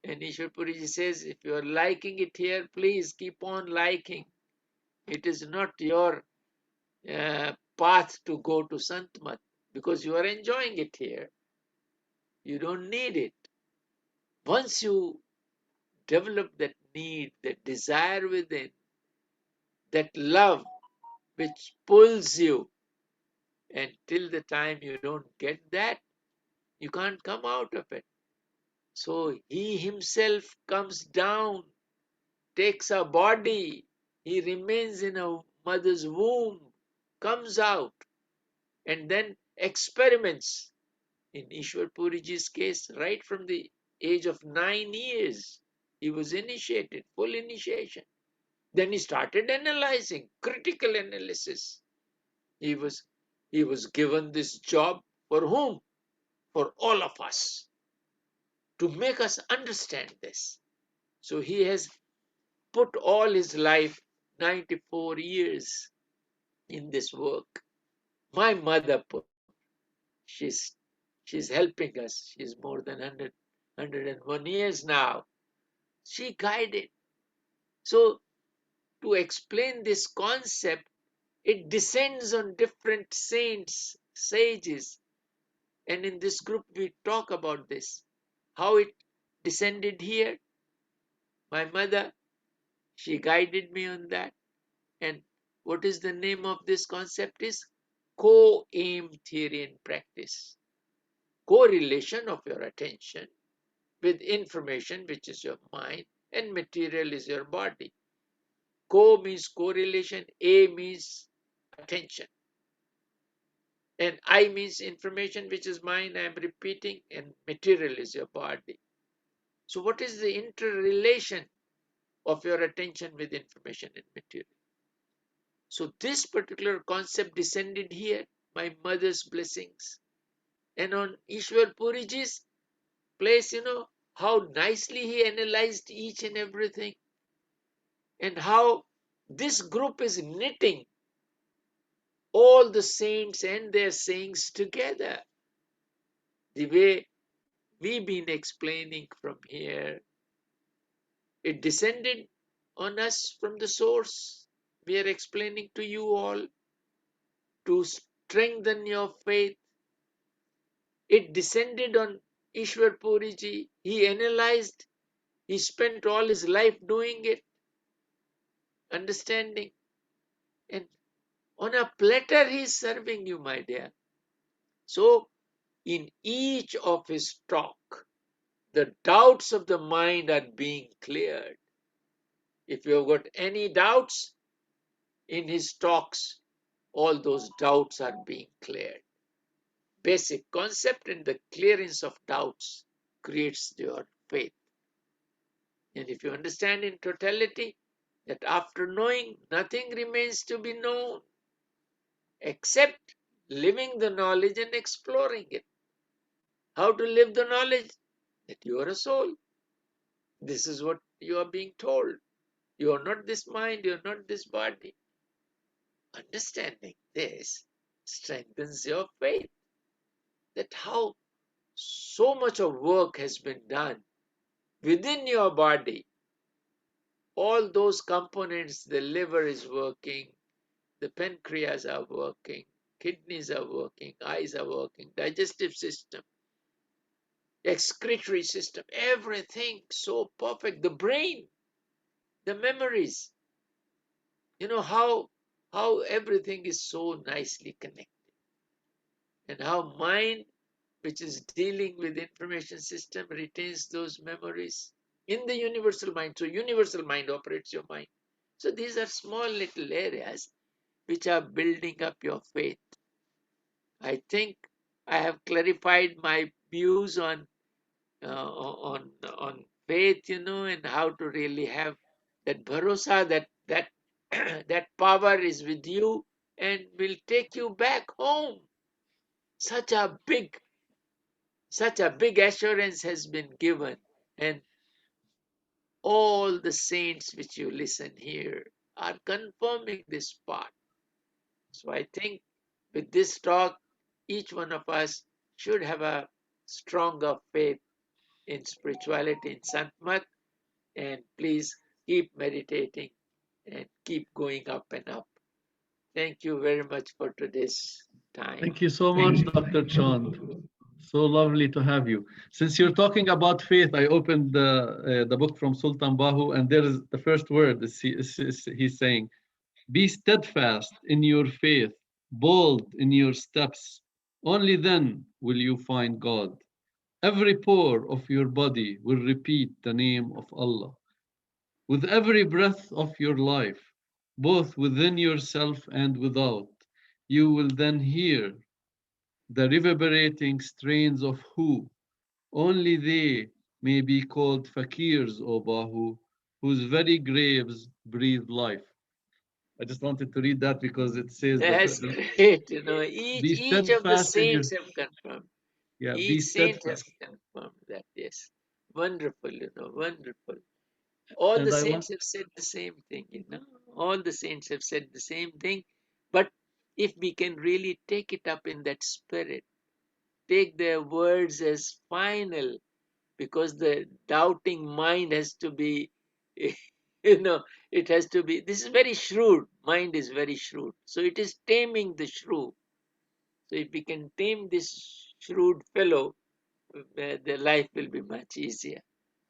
And Ishwar Puriji says, if you are liking it here, please keep on liking. It is not your path to go to Santmat, because you are enjoying it here. You don't need it. Once you develop that need, that desire within, that love which pulls you, and till the time you don't get that, you can't come out of it. So he himself comes down, takes a body, he remains in a mother's womb, comes out, and then experiments. In Ishwar Puriji's case, right from the age of 9 years, he was initiated, full initiation. Then he started analyzing, critical analysis. He was given this job for whom? For all of us, to make us understand this. So he has put all his life, 94 years, in this work. My mother put, she's helping us. She's more than 101 years now. She guided. So to explain this concept, it descends on different saints, sages. And in this group, we talk about this. How it descended here. My mother, she guided me on that. And what is the name of this concept is co-aim theory in practice. Correlation of your attention with information, which is your mind, and material is your body. Co means correlation, A means attention, and I means information, which is mind, I am repeating, and material is your body. So what is the interrelation of your attention with information and material? So this particular concept descended here, my mother's blessings. And on Ishwar Puriji's place, you know, how nicely he analyzed each and everything, and how this group is knitting all the saints and their sayings together. The way we've been explaining from here, it descended on us from the source. We are explaining to you all to strengthen your faith. It descended on Ishwar Puriji. He analyzed, he spent all his life doing it, understanding. And on a platter, he is serving you, my dear. So, in each of his talk, the doubts of the mind are being cleared. If you have got any doubts in his talks, all those doubts are being cleared. Basic concept, and the clearance of doubts creates your faith. And if you understand in totality that after knowing, nothing remains to be known except living the knowledge and exploring it. How to live the knowledge? That you are a soul. This is what you are being told. You are not this mind, you are not this body. Understanding this strengthens your faith. That how so much of work has been done within your body. All those components, the liver is working, the pancreas are working, kidneys are working, eyes are working, digestive system, excretory system, everything so perfect. The brain, the memories, how everything is so nicely connected, and how mind, which is dealing with information system, retains those memories in the universal mind. So universal mind operates your mind. So these are small little areas which are building up your faith. I think I have clarified my views on faith, and how to really have that bharosa, that that power is with you and will take you back home. Such a big assurance has been given, and all the saints which you listen here are confirming this part. So I think with this talk, each one of us should have a stronger faith in spirituality, in Santmat, and please keep meditating and keep going up and up. Thank you very much for today's time. Thank you so much, Dr. Chand. So lovely to have you. Since you're talking about faith, I opened the book from Sultan Bahu, and there is the first word he's saying, be steadfast in your faith, bold in your steps. Only then will you find God. Every pore of your body will repeat the name of Allah. With every breath of your life, both within yourself and without, you will then hear the reverberating strains of who. Only they may be called fakirs, O Bahu, whose very graves breathe life. I just wanted to read that because it says That's that great. be Each of the steadfast in your, saints have confirmed. yeah, be Each saint has steadfast. confirmed that. Yes, wonderful. Wonderful. All the And I want, saints have said the same thing. All the saints have said the same thing. But if we can really take it up in that spirit, take their words as final, because the doubting mind has to be, it has to be, this is very shrewd. Mind is very shrewd. So it is taming the shrew. So if we can tame this shrewd fellow, the life will be much easier.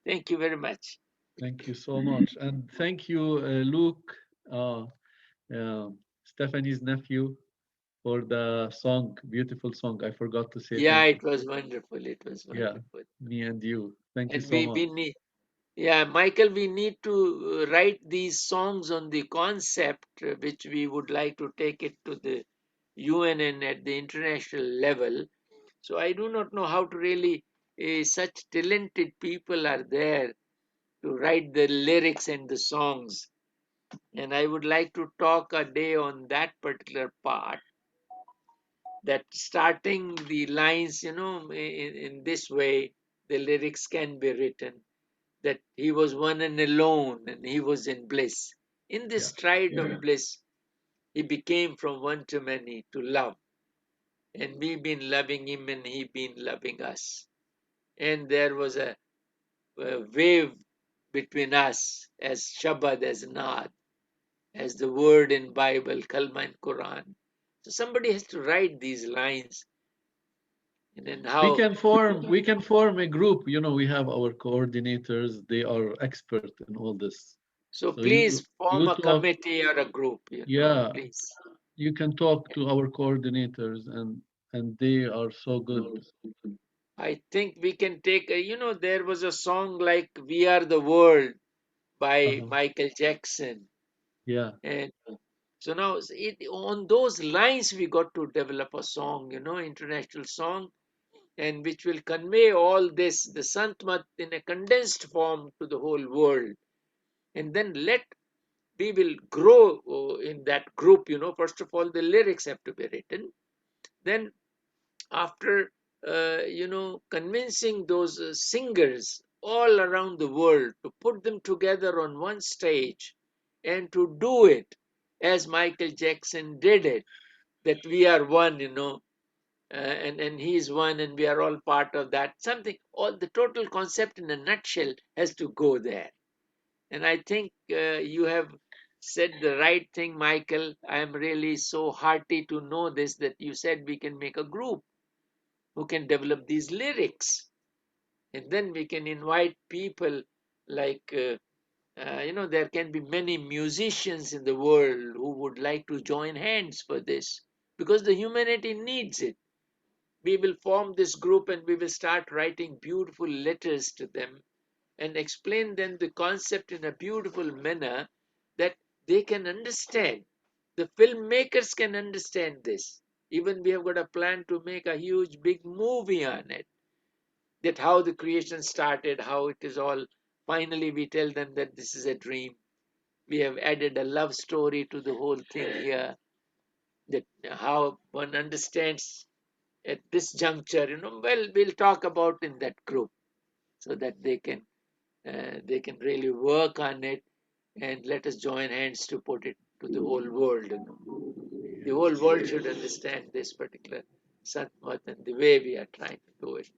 Thank you very much. thank you so much. And thank you, Luke, uh, Stephanie's nephew, for the song, beautiful song. I forgot to say Yeah, thank you. it was wonderful. It was Yeah, wonderful. me and you. Thank you And so we much. need, yeah, Michael, we need to write these songs on the concept, which we would like to take it to the UN and at the international level. So I do not know how to really, such talented people are there to write the lyrics and the songs. And I would like to talk a day on that particular part, that starting the lines, in this way, the lyrics can be written, that he was one and alone and he was in bliss. In this Yeah. stride of bliss, he became from one to many to love. And we been loving him and he been loving us. And there was a wave between us as Shabad, as Naad, as the word in Bible, Kalma in Quran. So somebody has to write these lines, and then how. We can form a group. You know, we have our coordinators. They are expert in all this. So So please form you a talk, committee or a group, yeah, please. you can talk to our coordinators, and they are so good. I think we can take, there was a song like We Are the World by Uh-huh. Michael Jackson. Yeah. And so now on those lines, we got to develop a song, international song, and which will convey all this, the Santmat, in a condensed form to the whole world. And then we will grow in that group. First of all, the lyrics have to be written. Then after convincing those singers all around the world to put them together on one stage and to do it as Michael Jackson did it, that we are one, and he is one, and we are all part of that. Something, all the total concept in a nutshell has to go there. And I think you have said the right thing, Michael. I am really so hearty to know this, that you said we can make a group who can develop these lyrics. And then we can invite people like, there can be many musicians in the world who would like to join hands for this, because the humanity needs it. We will form this group and we will start writing beautiful letters to them and explain them the concept in a beautiful manner that they can understand. The filmmakers can understand this. Even we have got a plan to make a huge big movie on it, that how the creation started, how it is all. Finally, we tell them that this is a dream. We have added a love story to the whole thing here, that how one understands at this juncture. Well, we'll talk about in that group, so that they can really work on it, and let us join hands to put it to the whole world. The whole world should understand this particular Satmat and the way we are trying to do it.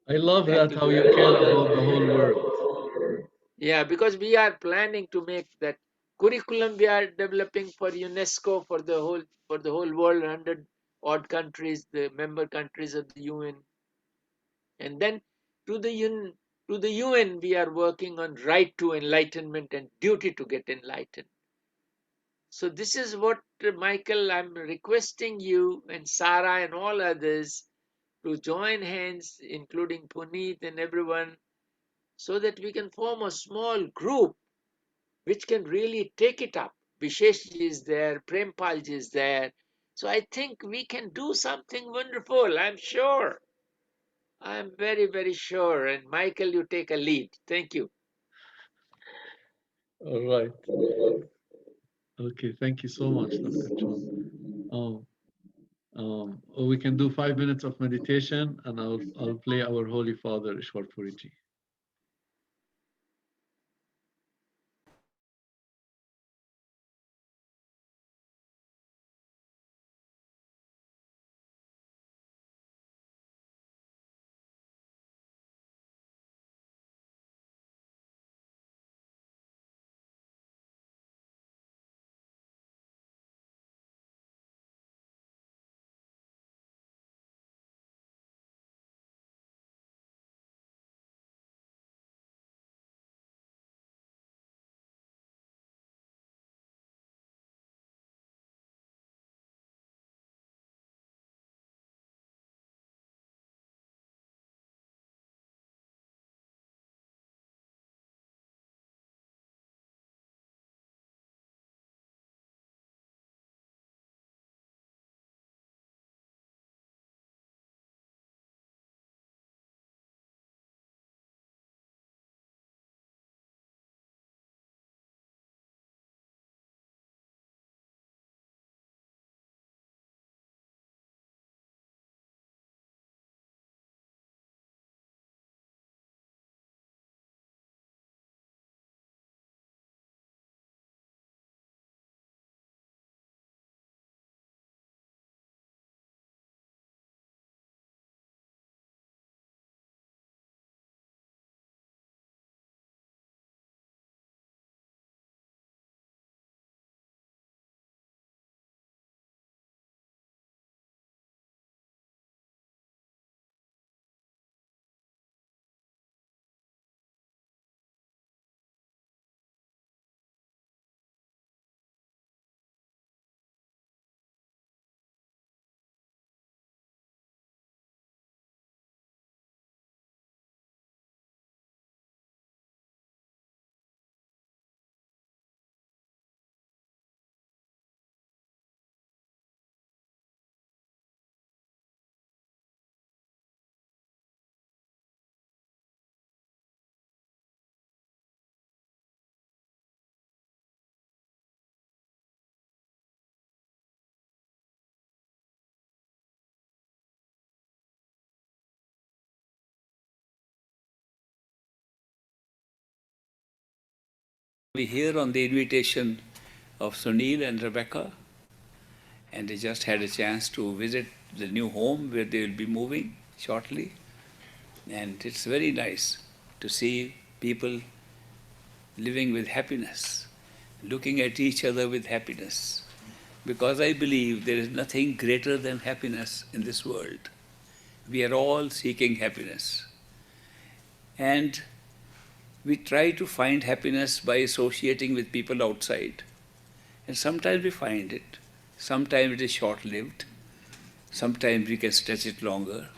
I love That that will how be you very care about the whole world. Yeah, because we are planning to make that curriculum we are developing for UNESCO, for the whole world, 100 odd countries, the member countries of the UN. And then to the UN we are working on right to enlightenment and duty to get enlightened. So this is what, Michael, I'm requesting you and Sarah and all others to join hands, including Puneet and everyone, so that we can form a small group which can really take it up. Visheshji is there, Prempalji is there. So I think we can do something wonderful, I'm sure. I'm very, very sure. And Michael, you take a lead. Thank you. All right. Okay, thank you so much, Dr. John. We can do 5 minutes of meditation, and I'll play our Holy Father, Ishwar Puriji. Be here on the invitation of Sunil and Rebecca, and I just had a chance to visit the new home where they will be moving shortly. And it's very nice to see people living with happiness, looking at each other with happiness. Because I believe there is nothing greater than happiness in this world. We are all seeking happiness. And we try to find happiness by associating with people outside. And sometimes we find it. Sometimes it is short-lived. Sometimes we can stretch it longer.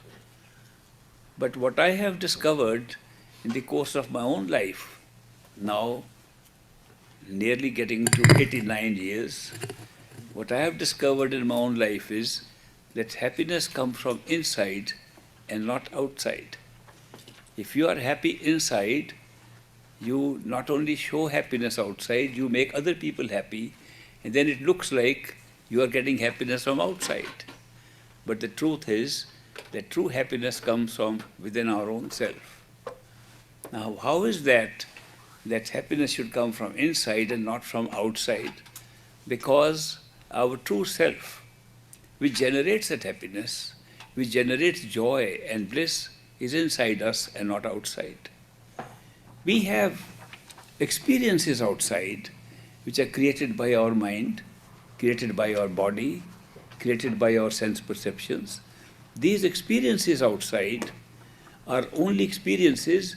But what I have discovered in the course of my own life, now nearly getting to 89 years, what I have discovered in my own life is that happiness comes from inside and not outside. If you are happy inside, you not only show happiness outside, you make other people happy, and then it looks like you are getting happiness from outside. But the truth is that true happiness comes from within our own self. Now, how is that happiness should come from inside and not from outside? Because our true self, which generates that happiness, which generates joy and bliss, is inside us and not outside. We have experiences outside which are created by our mind, created by our body, created by our sense perceptions. These experiences outside are only experiences,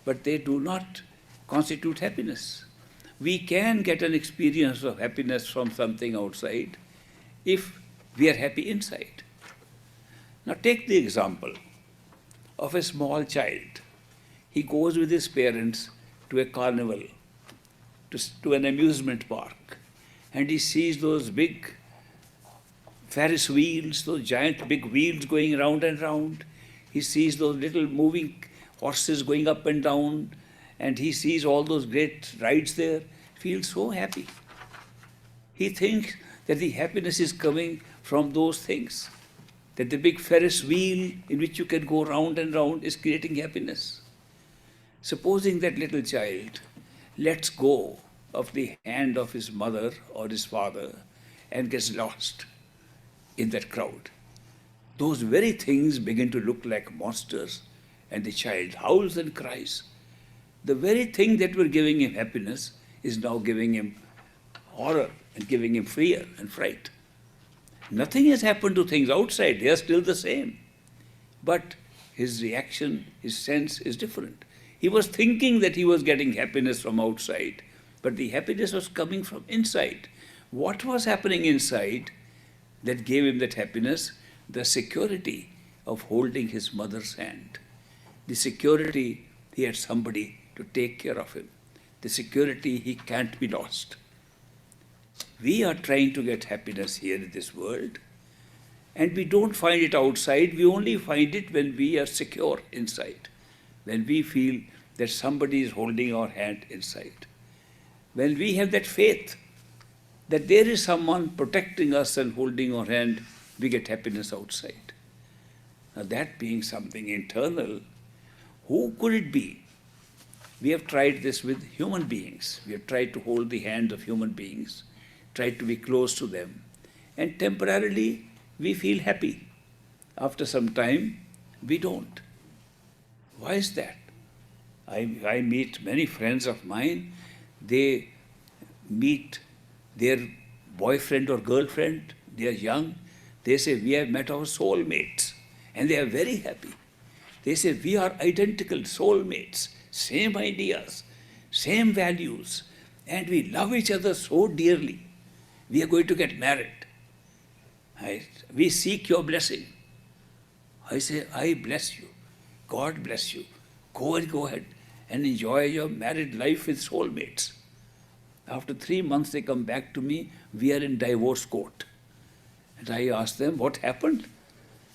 but they do not constitute happiness. We can get an experience of happiness from something outside if we are happy inside. Now take the example of a small child. He goes with his parents to a carnival, to an amusement park, and he sees those big Ferris wheels, those giant big wheels going round and round. He sees those little moving horses going up and down, and he sees all those great rides there, feels so happy. He thinks that the happiness is coming from those things, that the big Ferris wheel in which you can go round and round is creating happiness. Supposing that little child lets go of the hand of his mother or his father and gets lost in that crowd. Those very things begin to look like monsters, and the child howls and cries. The very thing that were giving him happiness is now giving him horror and giving him fear and fright. Nothing has happened to things outside, they are still the same. But his reaction, his sense is different. He was thinking that he was getting happiness from outside, but the happiness was coming from inside. What was happening inside that gave him that happiness? The security of holding his mother's hand. The security he had somebody to take care of him. The security he can't be lost. We are trying to get happiness here in this world, and we don't find it outside. We only find it when we are secure inside, when we feel that somebody is holding our hand inside, when we have that faith that there is someone protecting us and holding our hand, we get happiness outside. Now that being something internal, who could it be? We have tried this with human beings. We have tried to hold the hand of human beings, tried to be close to them, and temporarily we feel happy. After some time, we don't. Why is that? I meet many friends of mine, they meet their boyfriend or girlfriend, they are young, they say, we have met our soulmates, and they are very happy. They say, we are identical soulmates, same ideas, same values, and we love each other so dearly. We are going to get married. We seek your blessing. I say, I bless you. God bless you. Go ahead and enjoy your married life with soulmates. After 3 months, they come back to me, we are in divorce court. And I ask them, what happened?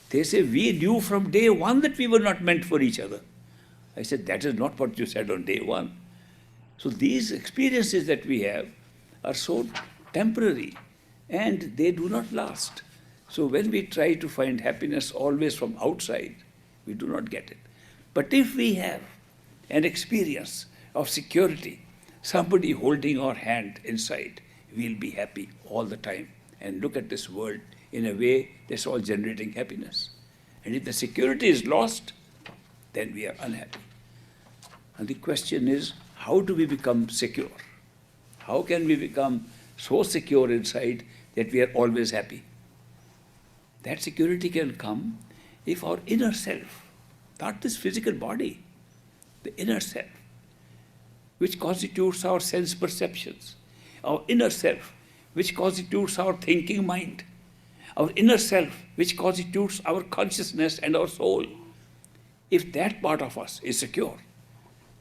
They say, we knew from day one that we were not meant for each other. I said, that is not what you said on day one. So these experiences that we have are so temporary and they do not last. So when we try to find happiness always from outside, we do not get it. But if we have an experience of security, somebody holding our hand inside, we'll be happy all the time and look at this world in a way That's all generating happiness. And if the security is lost, then we are unhappy. And the question is, how do we become secure? How can we become so secure inside that we are always happy? That security can come if our inner self, not this physical body, the inner self, which constitutes our sense perceptions, our inner self, which constitutes our thinking mind, our inner self, which constitutes our consciousness and our soul, if that part of us is secure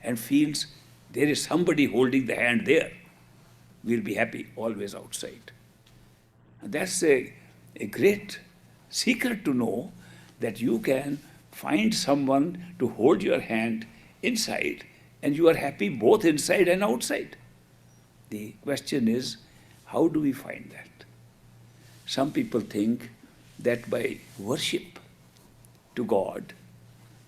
and feels there is somebody holding the hand there, we'll be happy always outside. And that's a great secret to know, that you can find someone to hold your hand inside and you are happy both inside and outside. The question is, how do we find that? Some people think that by worship to God,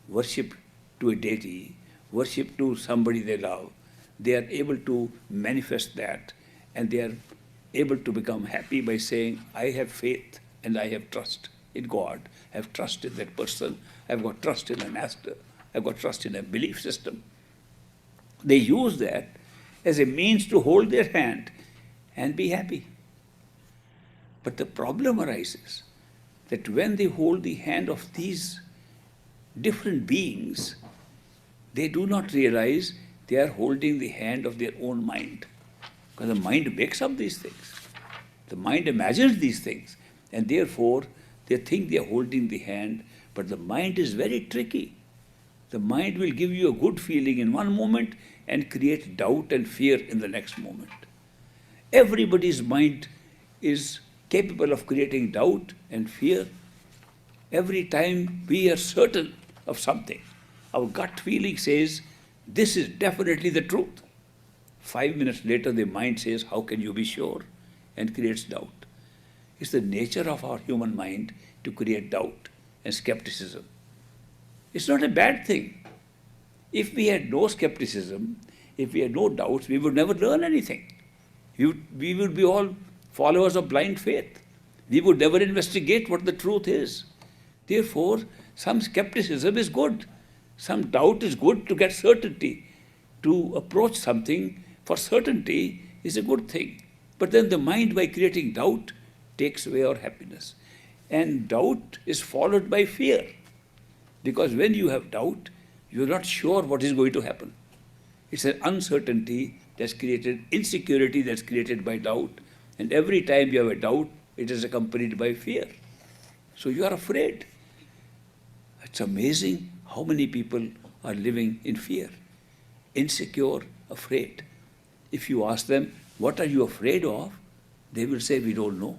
worship to a deity, worship to somebody they love, they are able to manifest that, and they are able to become happy by saying, I have faith and I have trust in God, I have trust in that person, I've got trust in a master, I've got trust in a belief system. They use that as a means to hold their hand and be happy. But the problem arises that when they hold the hand of these different beings, they do not realize they are holding the hand of their own mind. Because the mind makes up these things. The mind imagines these things, and therefore they think they are holding the hand, but the mind is very tricky. The mind will give you a good feeling in one moment and create doubt and fear in the next moment. Everybody's mind is capable of creating doubt and fear every time we are certain of something. Our gut feeling says, this is definitely the truth. 5 minutes later, the mind says, how can you be sure? And creates doubt. It's the nature of our human mind to create doubt and skepticism. It's not a bad thing. If we had no skepticism, if we had no doubts, we would never learn anything. We would be all followers of blind faith. We would never investigate what the truth is. Therefore, some skepticism is good. Some doubt is good to get certainty. To approach something for certainty is a good thing. But then the mind, by creating doubt, takes away our happiness. And doubt is followed by fear. Because when you have doubt, you're not sure what is going to happen. It's an uncertainty that's created, insecurity that's created by doubt. And every time you have a doubt, it is accompanied by fear. So you are afraid. It's amazing how many people are living in fear, insecure, afraid. If you ask them, what are you afraid of? They will say, we don't know.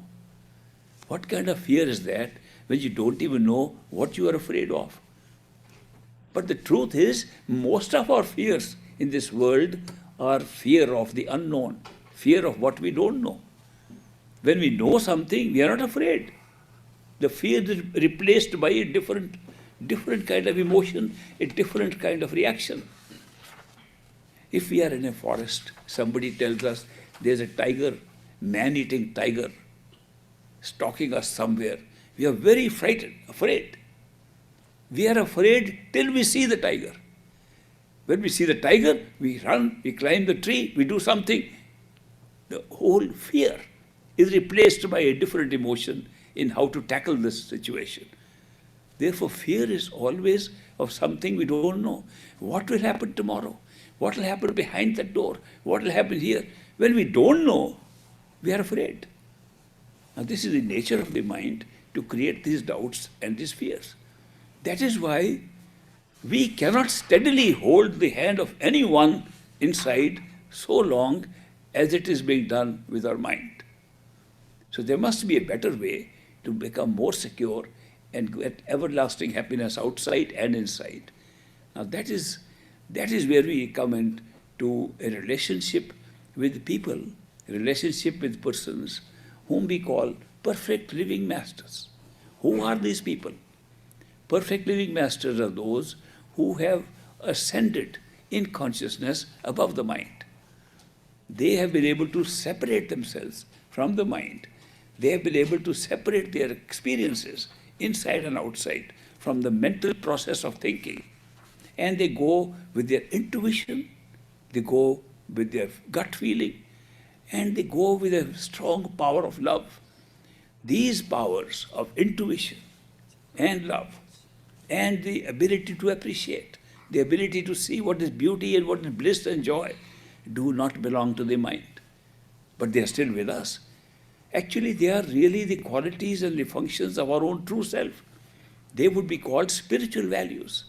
What kind of fear is that when you don't even know what you are afraid of? But the truth is, most of our fears in this world are fear of the unknown, fear of what we don't know. When we know something, we are not afraid. The fear is replaced by a different kind of emotion, a different kind of reaction. If we are in a forest, somebody tells us there's a tiger, man-eating tiger, stalking us somewhere. We are very frightened, afraid. We are afraid till we see the tiger. When we see the tiger, we run, we climb the tree, we do something. The whole fear is replaced by a different emotion in how to tackle this situation. Therefore, fear is always of something we don't know. What will happen tomorrow? What will happen behind that door? What will happen here? When we don't know, we are afraid. Now, this is the nature of the mind, to create these doubts and these fears. That is why we cannot steadily hold the hand of anyone inside so long as it is being done with our mind. So there must be a better way to become more secure and get everlasting happiness outside and inside. Now that is where we come into a relationship with people, a relationship with persons whom we call perfect living masters. Who are these people? Perfect living masters are those who have ascended in consciousness above the mind. They have been able to separate themselves from the mind. They have been able to separate their experiences, inside and outside, from the mental process of thinking. And they go with their intuition, they go with their gut feeling, and they go with a strong power of love. These powers of intuition and love and the ability to appreciate, the ability to see what is beauty and what is bliss and joy do not belong to the mind. But they are still with us. Actually, they are really the qualities and the functions of our own true self. They would be called spiritual values.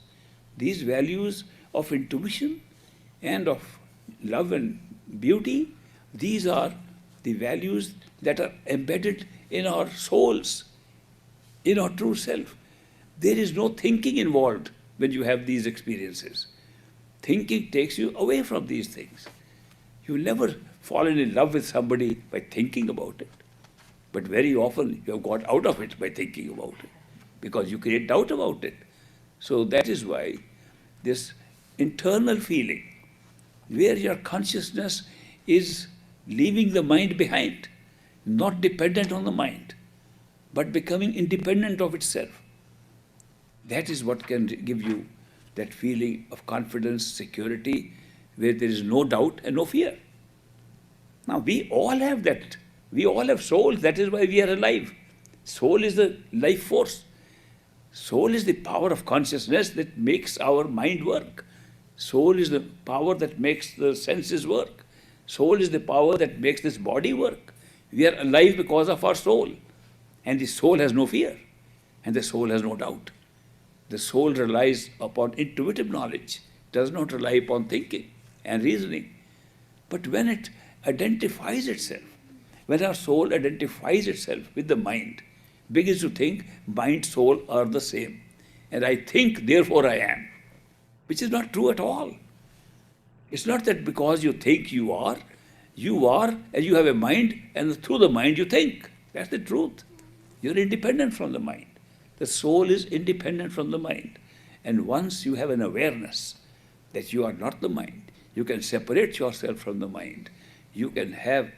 These values of intuition and of love and beauty, these are the values that are embedded in our souls, in our true self. There is no thinking involved when you have these experiences. Thinking takes you away from these things. You never fallen in love with somebody by thinking about it. But very often you have got out of it by thinking about it, because you create doubt about it. So that is why this internal feeling, where your consciousness is leaving the mind behind, not dependent on the mind, but becoming independent of itself, that is what can give you that feeling of confidence, security, where there is no doubt and no fear. Now, we all have that. We all have souls. That is why we are alive. Soul is the life force. Soul is the power of consciousness that makes our mind work. Soul is the power that makes the senses work. Soul is the power that makes this body work. We are alive because of our soul. And the soul has no fear. And the soul has no doubt. The soul relies upon intuitive knowledge, does not rely upon thinking and reasoning. But when it identifies itself, when our soul identifies itself with the mind, begins to think mind, soul are the same. And I think, therefore I am. Which is not true at all. It's not that because you think you are, and you have a mind, and through the mind you think. That's the truth. You're independent from the mind. The soul is independent from the mind. And once you have an awareness that you are not the mind, you can separate yourself from the mind. You can have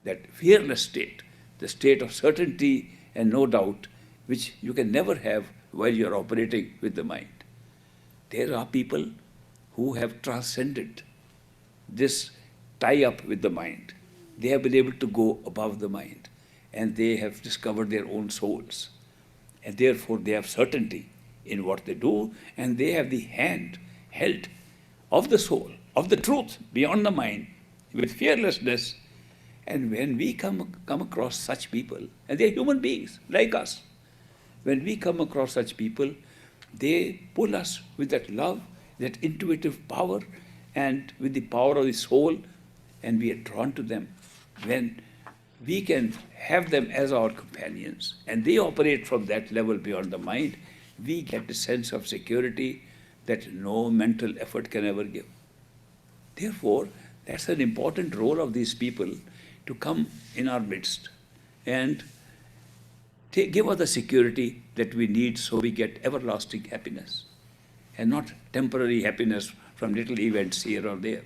that fearless state, the state of certainty and no doubt, which you can never have while you are operating with the mind. There are people who have transcended this tie-up with the mind. They have been able to go above the mind, and they have discovered their own souls. And therefore they have certainty in what they do, and they have the hand held of the soul, of the truth beyond the mind, with fearlessness. And when we come across such people, and they are human beings like us, when we come across such people, they pull us with that love, that intuitive power, and with the power of the soul, and we are drawn to them. When we can have them as our companions, and they operate from that level beyond the mind, we get a sense of security that no mental effort can ever give. Therefore, that's an important role of these people, to come in our midst and give us the security that we need, so we get everlasting happiness and not temporary happiness from little events here or there.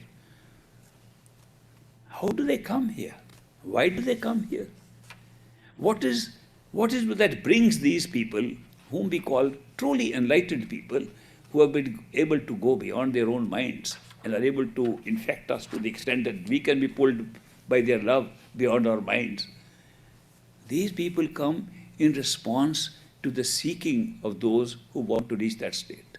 How do they come here? Why do they come here? What is that brings these people, whom we call truly enlightened people, who have been able to go beyond their own minds and are able to infect us to the extent that we can be pulled by their love beyond our minds? These people come in response to the seeking of those who want to reach that state.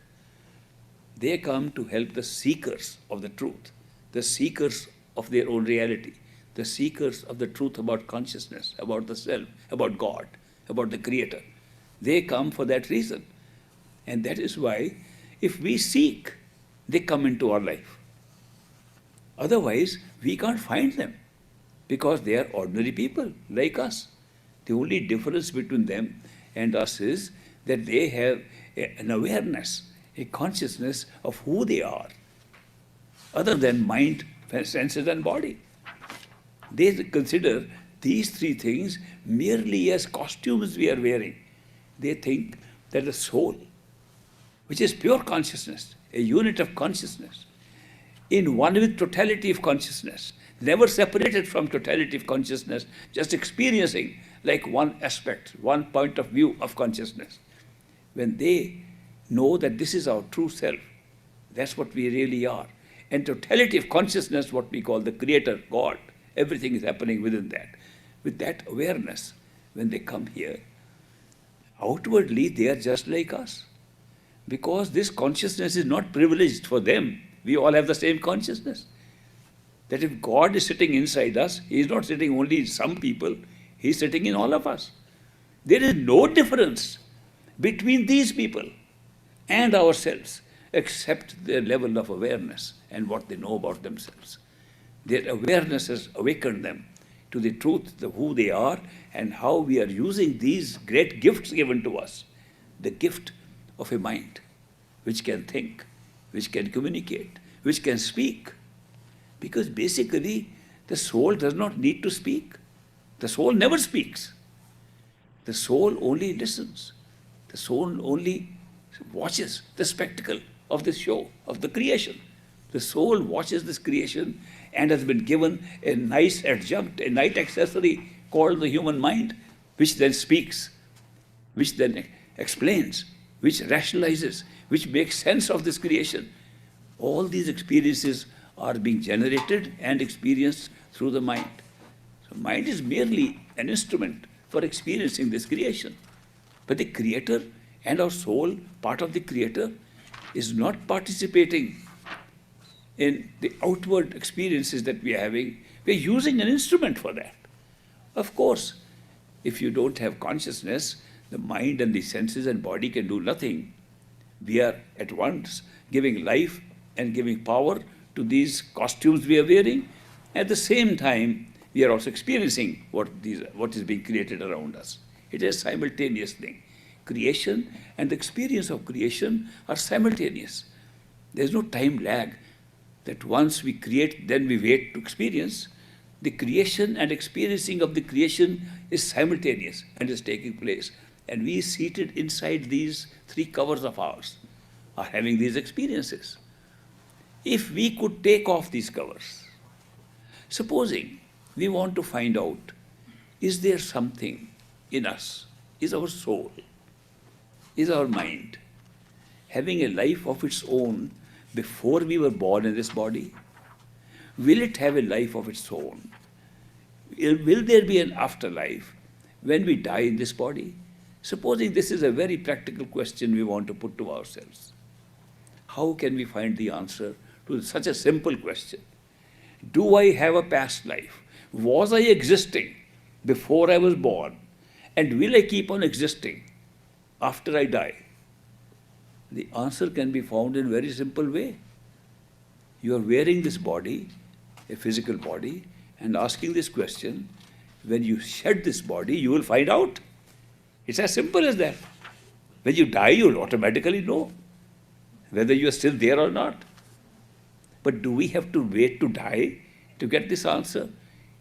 They come to help the seekers of the truth, the seekers of their own reality, the seekers of the truth about consciousness, about the self, about God, about the Creator. They come for that reason. And that is why, if we seek, they come into our life. Otherwise, we can't find them, because they are ordinary people like us. The only difference between them and us is that they have an awareness, a consciousness of who they are, other than mind, senses and body. They consider these three things merely as costumes we are wearing. They think that the soul, which is pure consciousness, a unit of consciousness, in one with totality of consciousness, never separated from totality of consciousness, just experiencing like one aspect, one point of view of consciousness. When they know that this is our true self, that's what we really are. And totality of consciousness, what we call the Creator, God, everything is happening within that. With that awareness, when they come here, outwardly they are just like us. Because this consciousness is not privileged for them. We all have the same consciousness. That if God is sitting inside us, He is not sitting only in some people, He is sitting in all of us. There is no difference between these people and ourselves, except their level of awareness and what they know about themselves. Their awareness has awakened them to the truth of who they are and how we are using these great gifts given to us. The gift of a mind which can think, which can communicate, which can speak. Because basically, the soul does not need to speak. The soul never speaks. The soul only listens. The soul only watches the spectacle of this show, of the creation. The soul watches this creation and has been given a nice adjunct, a nice accessory called the human mind, which then speaks, which then explains, which rationalizes, which makes sense of this creation. All these experiences are being generated and experienced through the mind. So mind is merely an instrument for experiencing this creation. But the Creator and our soul, part of the Creator, is not participating in the outward experiences that we are having. We are using an instrument for that. Of course, if you don't have consciousness, the mind and the senses and body can do nothing. We are at once giving life and giving power to these costumes we are wearing. At the same time, we are also experiencing what is being created around us. It is a simultaneous thing. Creation and the experience of creation are simultaneous. There is no time lag that once we create, then we wait to experience. The creation and experiencing of the creation is simultaneous and is taking place. And we seated inside these three covers of ours are having these experiences. If we could take off these covers, supposing we want to find out, is there something in us, is our soul, is our mind having a life of its own before we were born in this body? Will it have a life of its own? Will there be an afterlife when we die in this body? Supposing this is a very practical question we want to put to ourselves. How can we find the answer to such a simple question? Do I have a past life? Was I existing before I was born? And will I keep on existing after I die? The answer can be found in a very simple way. You are wearing this body, a physical body, and asking this question. When you shed this body, you will find out. It's as simple as that. When you die, you will automatically know whether you are still there or not. But do we have to wait to die to get this answer?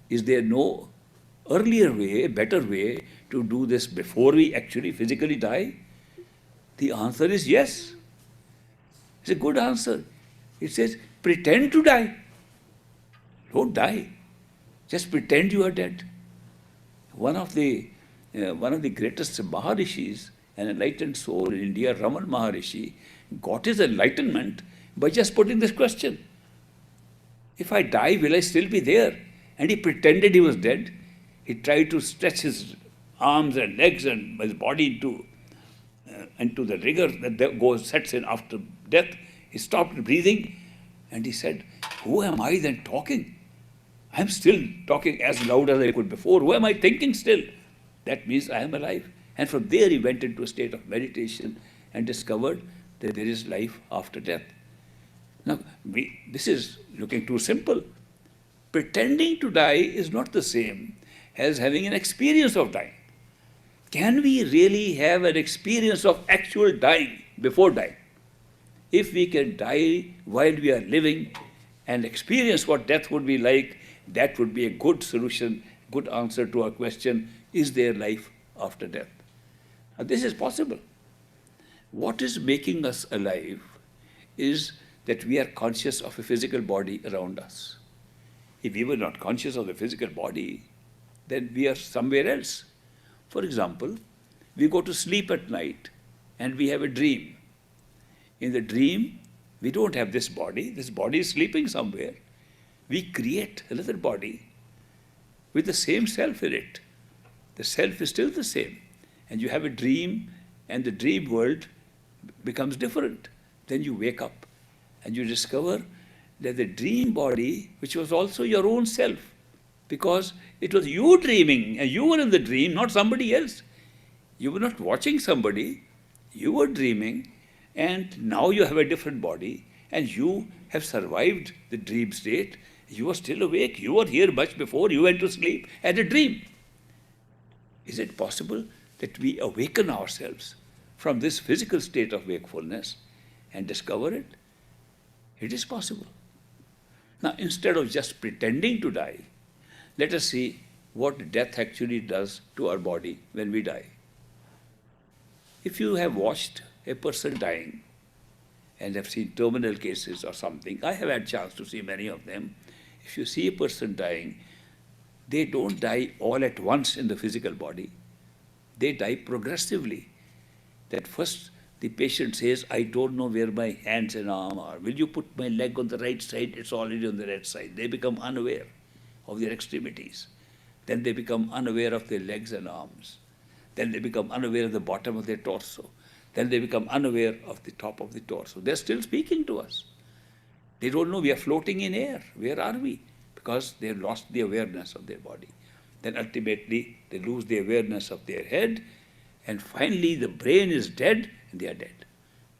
Is there no earlier way, better way to do this before we actually physically die? The answer is yes. It's a good answer. It says, pretend to die. Don't die. Just pretend you are dead. One of the greatest Maharishis, an enlightened soul in India, Raman Maharishi, got his enlightenment by just putting this question. If I die, will I still be there? And he pretended he was dead. He tried to stretch his arms and legs and his body into the rigor that sets in after death. He stopped breathing and he said, who am I then talking? I'm still talking as loud as I could before. Who am I thinking still? That means I am alive. And from there he went into a state of meditation and discovered that there is life after death. Now, this is looking too simple. Pretending to die is not the same as having an experience of dying. Can we really have an experience of actual dying before dying? If we can die while we are living and experience what death would be like, that would be a good solution, good answer to our question, is there life after death? Now, this is possible. What is making us alive is that we are conscious of a physical body around us. If we were not conscious of the physical body, then we are somewhere else. For example, we go to sleep at night and we have a dream. In the dream, we don't have this body. This body is sleeping somewhere. We create another body with the same self in it. The self is still the same. And you have a dream, and the dream world becomes different. Then you wake up and you discover that the dream body, which was also your own self, because it was you dreaming, and you were in the dream, not somebody else. You were not watching somebody, you were dreaming, and now you have a different body, and you have survived the dream state. You are still awake. You were here much before you went to sleep as a dream. Is it possible that we awaken ourselves from this physical state of wakefulness and discover it? It is possible. Now, instead of just pretending to die, let us see what death actually does to our body when we die. If you have watched a person dying and have seen terminal cases or something, I have had chance to see many of them. If you see a person dying, they don't die all at once in the physical body. They die progressively. That first the patient says, I don't know where my hands and arm are. Will you put my leg on the right side? It's already on the right side. They become unaware of their extremities. Then they become unaware of their legs and arms. Then they become unaware of the bottom of their torso. Then they become unaware of the top of the torso. They're still speaking to us. They don't know we are floating in air. Where are we? Because they've lost the awareness of their body. Then ultimately they lose the awareness of their head, and finally the brain is dead and they are dead.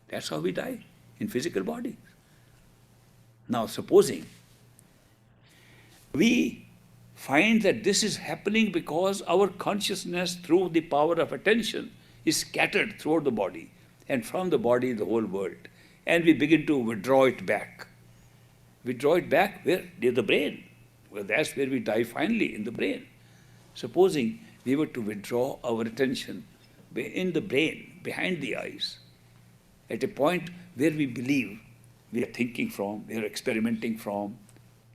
That's how we die in physical body. Now supposing we find that this is happening because our consciousness through the power of attention is scattered throughout the body, and from the body the whole world, and we begin to withdraw it back. Withdraw it back where? Near the brain. Well, that's where we die finally, in the brain. Supposing we were to withdraw our attention in the brain, behind the eyes, at a point where we believe we are thinking from, we are experimenting from,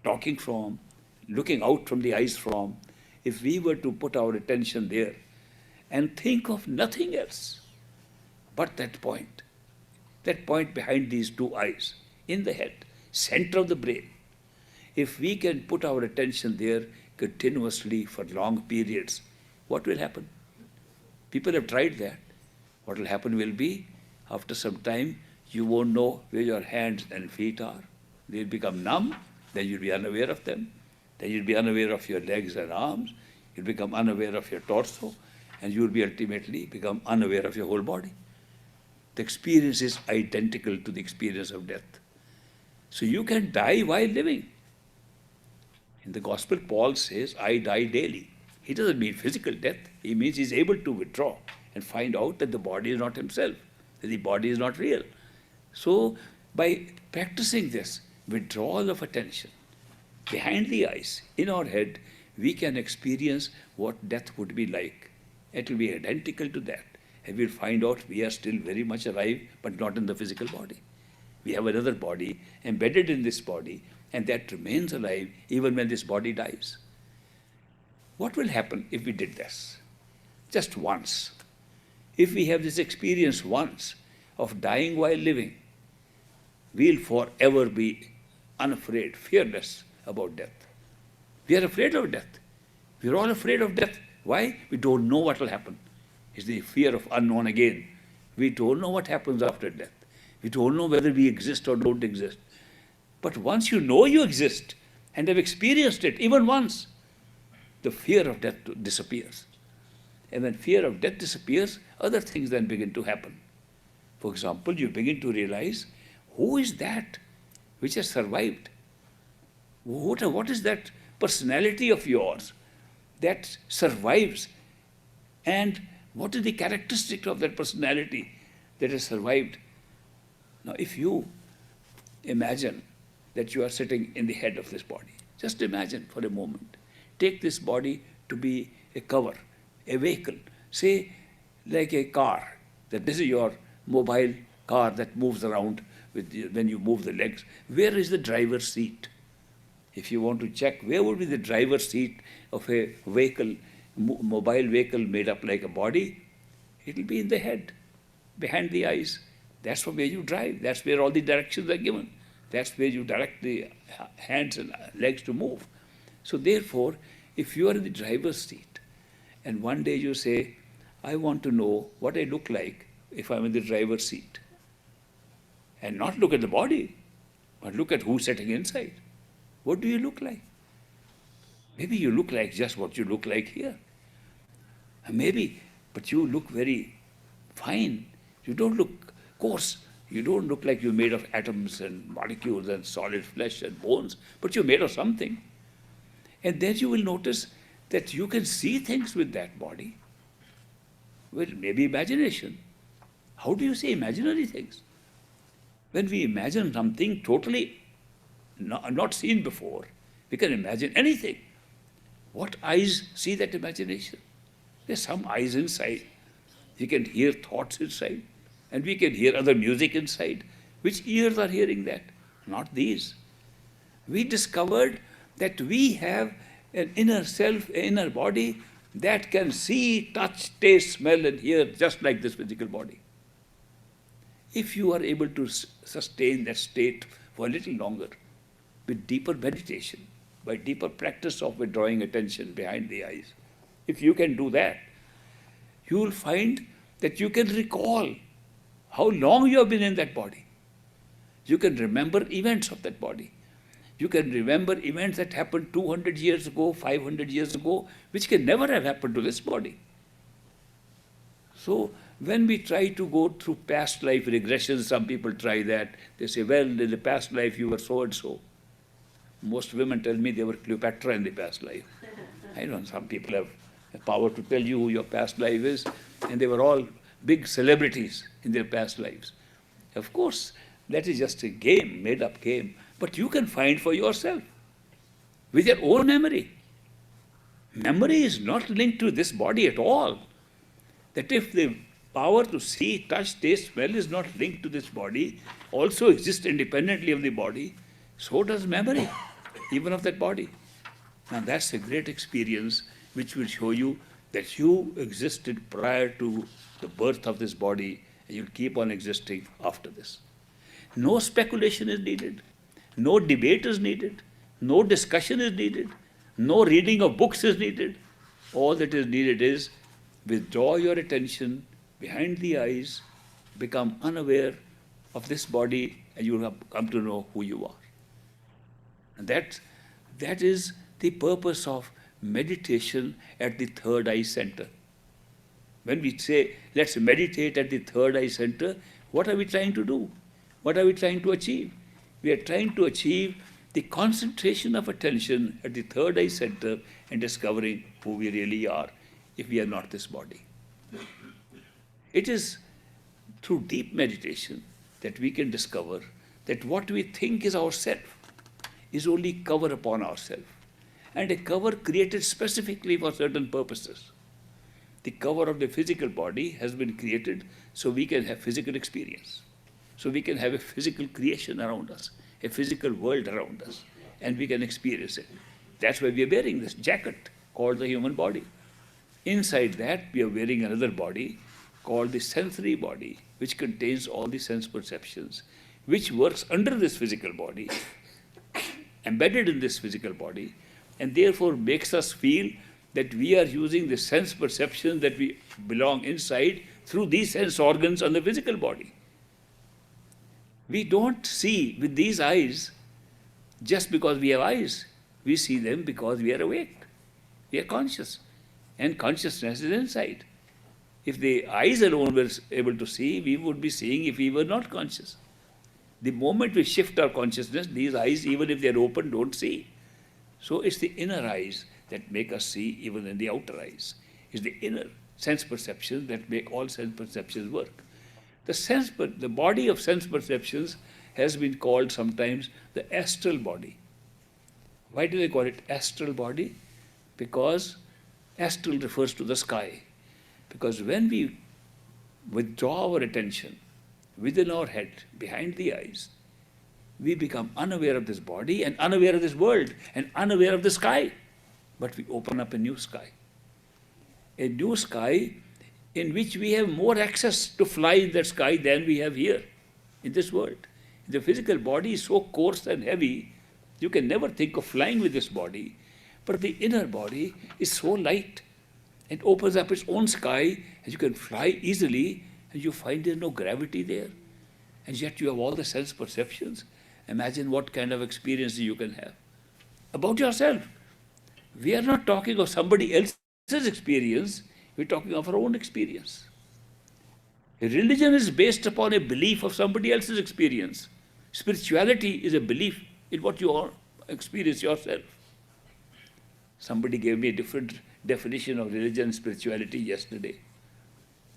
talking from, looking out from the eyes from, if we were to put our attention there and think of nothing else but that point behind these two eyes, in the head, center of the brain, if we can put our attention there continuously for long periods, what will happen? People have tried that. What will happen will be, after some time, you won't know where your hands and feet are. They'll become numb, then you'll be unaware of them. Then you'll be unaware of your legs and arms. You'll become unaware of your torso, and you'll be ultimately become unaware of your whole body. The experience is identical to the experience of death. So you can die while living. In the Gospel, Paul says, I die daily. He doesn't mean physical death. He means he's able to withdraw and find out that the body is not himself, that the body is not real. So by practicing this withdrawal of attention behind the eyes, in our head, we can experience what death would be like. It will be identical to that. And we'll find out we are still very much alive, but not in the physical body. We have another body embedded in this body, and that remains alive even when this body dies. What will happen if we did this? Just once. If we have this experience once of dying while living, we'll forever be unafraid, fearless about death. We are afraid of death. We're all afraid of death. Why? We don't know what will happen. It's the fear of unknown again. We don't know what happens after death. We don't know whether we exist or don't exist. But once you know you exist and have experienced it, even once, the fear of death disappears. And when fear of death disappears, other things then begin to happen. For example, you begin to realize, who is that which has survived? What is that personality of yours that survives? And what is the characteristic of that personality that has survived? Now, if you imagine that you are sitting in the head of this body, just imagine for a moment. Take this body to be a cover, a vehicle, say like a car, that this is your mobile car that moves around when you move the legs. Where is the driver's seat? If you want to check, where would be the driver's seat of a vehicle mobile vehicle made up like a body, it will be in the head, behind the eyes. That's where you drive. That's where all the directions are given. That's where you direct the hands and legs to move. So therefore, if you are in the driver's seat, and one day you say, I want to know what I look like if I'm in the driver's seat, and not look at the body, but look at who's sitting inside. What do you look like? Maybe you look like just what you look like here. Maybe, but you look very fine. You don't look coarse. You don't look like you're made of atoms and molecules and solid flesh and bones, but you're made of something. And then you will notice that you can see things with that body. Well, maybe imagination. How do you say imaginary things? When we imagine something totally not seen before, we can imagine anything. What eyes see that imagination? There's some eyes inside. You can hear thoughts inside, and we can hear other music inside. Which ears are hearing that? Not these. We discovered that we have an inner self, an inner body that can see, touch, taste, smell, and hear just like this physical body. If you are able to sustain that state for a little longer, with deeper meditation, by deeper practice of withdrawing attention behind the eyes, if you can do that, you will find that you can recall how long you have been in that body. You can remember events of that body. You can remember events that happened 200 years ago, 500 years ago, which can never have happened to this body. So when we try to go through past life regressions, some people try that. They say, well, in the past life you were so and so. Most women tell me they were Cleopatra in the past life. I know some people have the power to tell you who your past life is, and they were all big celebrities in their past lives. Of course, that is just a game, made-up game, but you can find for yourself with your own memory. Memory is not linked to this body at all. That if the power to see, touch, taste, smell is not linked to this body, also exists independently of the body, so does memory, even of that body. Now that's a great experience which will show you that you existed prior to the birth of this body, and you'll keep on existing after this. No speculation is needed. No debate is needed. No discussion is needed. No reading of books is needed. All that is needed is withdraw your attention behind the eyes, become unaware of this body, and you will have come to know who you are. And that is the purpose of meditation at the third eye center. When we say, let's meditate at the third eye center, what are we trying to do? What are we trying to achieve? We are trying to achieve the concentration of attention at the third eye center and discovering who we really are if we are not this body. It is through deep meditation that we can discover that what we think is ourself is only cover upon ourself, and a cover created specifically for certain purposes. The cover of the physical body has been created so we can have physical experience, so we can have a physical creation around us, a physical world around us, and we can experience it. That's why we are wearing this jacket called the human body. Inside that, we are wearing another body called the sensory body, which contains all the sense perceptions, which works under this physical body, embedded in this physical body, and therefore makes us feel that we are using the sense perceptions that we belong inside through these sense organs on the physical body. We don't see with these eyes just because we have eyes. We see them because we are awake. We are conscious. And consciousness is inside. If the eyes alone were able to see, we would be seeing if we were not conscious. The moment we shift our consciousness, these eyes, even if they are open, don't see. So it's the inner eyes that make us see even in the outer eyes. It's the inner sense perceptions that make all sense perceptions work. The body of sense perceptions has been called sometimes the astral body. Why do they call it astral body? Because astral refers to the sky. Because when we withdraw our attention within our head, behind the eyes, we become unaware of this body and unaware of this world and unaware of the sky. But we open up a new sky. a new sky in which we have more access to fly in that sky than we have here in this world. The physical body is so coarse and heavy, you can never think of flying with this body. But the inner body is so light. It opens up its own sky, and you can fly easily, and you find there's no gravity there. And yet you have all the sense perceptions. Imagine what kind of experience you can have about yourself. We are not talking of somebody else's experience, we're talking of our own experience. Religion is based upon a belief of somebody else's experience. Spirituality is a belief in what you are experience yourself. Somebody gave me a different definition of religion and spirituality yesterday.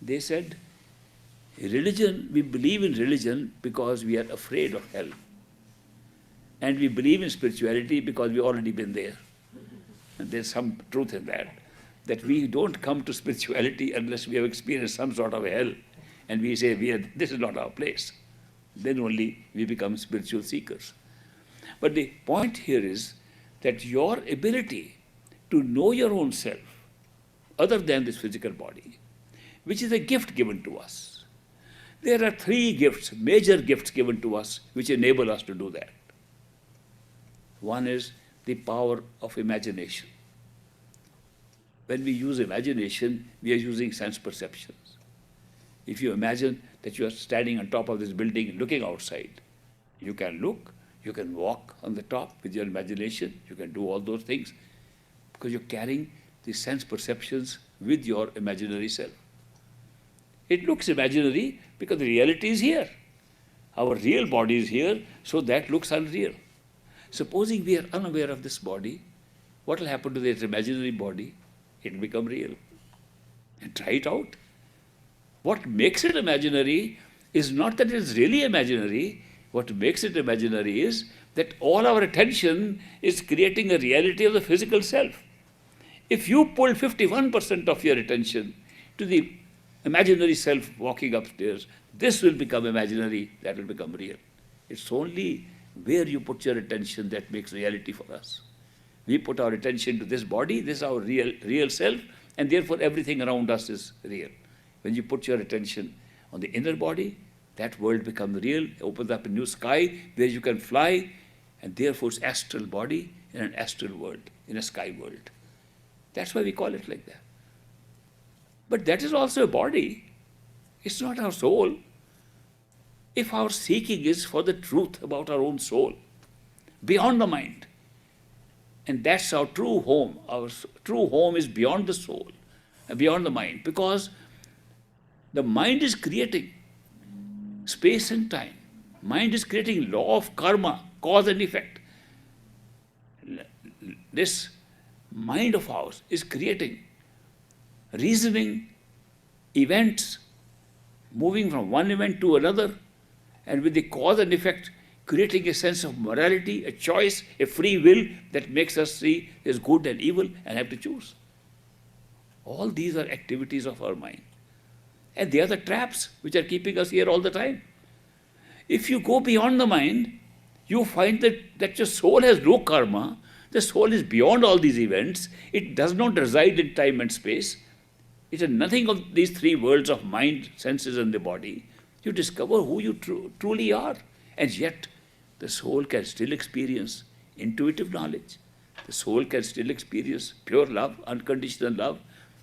They said, religion, we believe in religion because we are afraid of hell. And we believe in spirituality because we've already been there. And there's some truth in that we don't come to spirituality unless we have experienced some sort of hell. And we say, this is not our place. Then only we become spiritual seekers. But the point here is that your ability to know your own self, other than this physical body, which is a gift given to us. There are 3 gifts, major gifts given to us, which enable us to do that. One is the power of imagination. When we use imagination, we are using sense perceptions. If you imagine that you are standing on top of this building looking outside, you can look, you can walk on the top with your imagination, you can do all those things because you're carrying the sense perceptions with your imaginary self. It looks imaginary because the reality is here. Our real body is here, so that looks unreal. Supposing we are unaware of this body, what will happen to this imaginary body? It will become real. And try it out. What makes it imaginary is not that it is really imaginary. What makes it imaginary is that all our attention is creating a reality of the physical self. If you pull 51% of your attention to the imaginary self walking upstairs, this will become imaginary, that will become real. It's only where you put your attention that makes reality for us. We put our attention to this body, this is our real self, and therefore everything around us is real. When you put your attention on the inner body, that world becomes real, opens up a new sky where you can fly, and therefore it's astral body in an astral world, in a sky world. That's why we call it like that. But that is also a body. It's not our soul. If our seeking is for the truth about our own soul, beyond the mind, and that's our true home. Our true home is beyond the soul, beyond the mind, because the mind is creating space and time. Mind is creating law of karma, cause and effect. This mind of ours is creating reasoning, events, moving from one event to another, and with the cause and effect, creating a sense of morality, a choice, a free will that makes us see there's good and evil and have to choose. All these are activities of our mind. And they are the traps which are keeping us here all the time. If you go beyond the mind, you find that your soul has no karma. The soul is beyond all these events. It does not reside in time and space. It has nothing of these 3 worlds of mind, senses, and the body. You discover who you truly are. And yet, the soul can still experience intuitive knowledge. The soul can still experience pure love, unconditional love.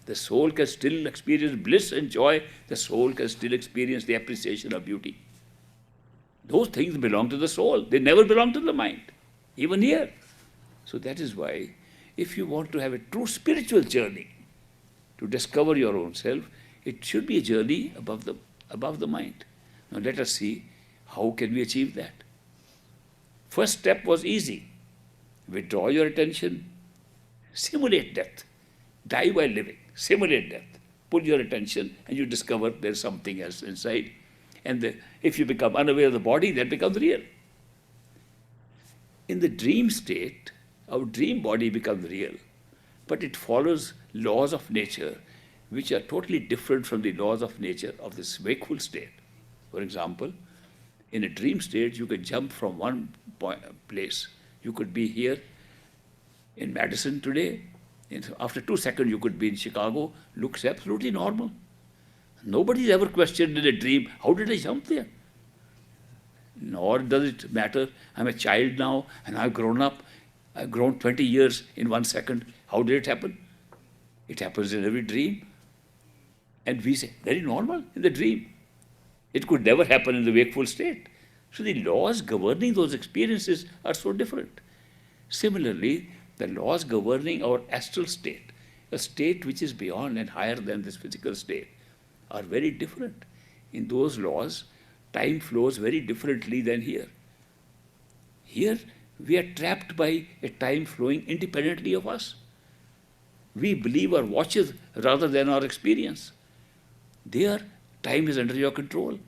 The soul can still experience bliss and joy. The soul can still experience the appreciation of beauty. Those things belong to the soul. They never belong to the mind, even here. So that is why, if you want to have a true spiritual journey, to discover your own self, it should be a journey above the mind. Now let us see how can we achieve that. First step was easy. Withdraw your attention, simulate death, die while living, simulate death. Pull your attention and you discover there's something else inside. And if you become unaware of the body, that becomes real. In the dream state, our dream body becomes real, but it follows laws of nature which are totally different from the laws of nature of this wakeful state. For example, in a dream state, you could jump from one place. You could be here in Madison today, After 2 seconds, you could be in Chicago, looks absolutely normal. Nobody's ever questioned in a dream, how did I jump there? Nor does it matter, I'm a child now and I've grown up. I've grown 20 years in 1 second. How did it happen? It happens in every dream. And we say, very normal in the dream. It could never happen in the wakeful state. So the laws governing those experiences are so different. Similarly, the laws governing our astral state, a state which is beyond and higher than this physical state, are very different. In those laws, time flows very differently than here. Here, we are trapped by a time flowing independently of us. We believe our watches rather than our experience. There, time is under your control.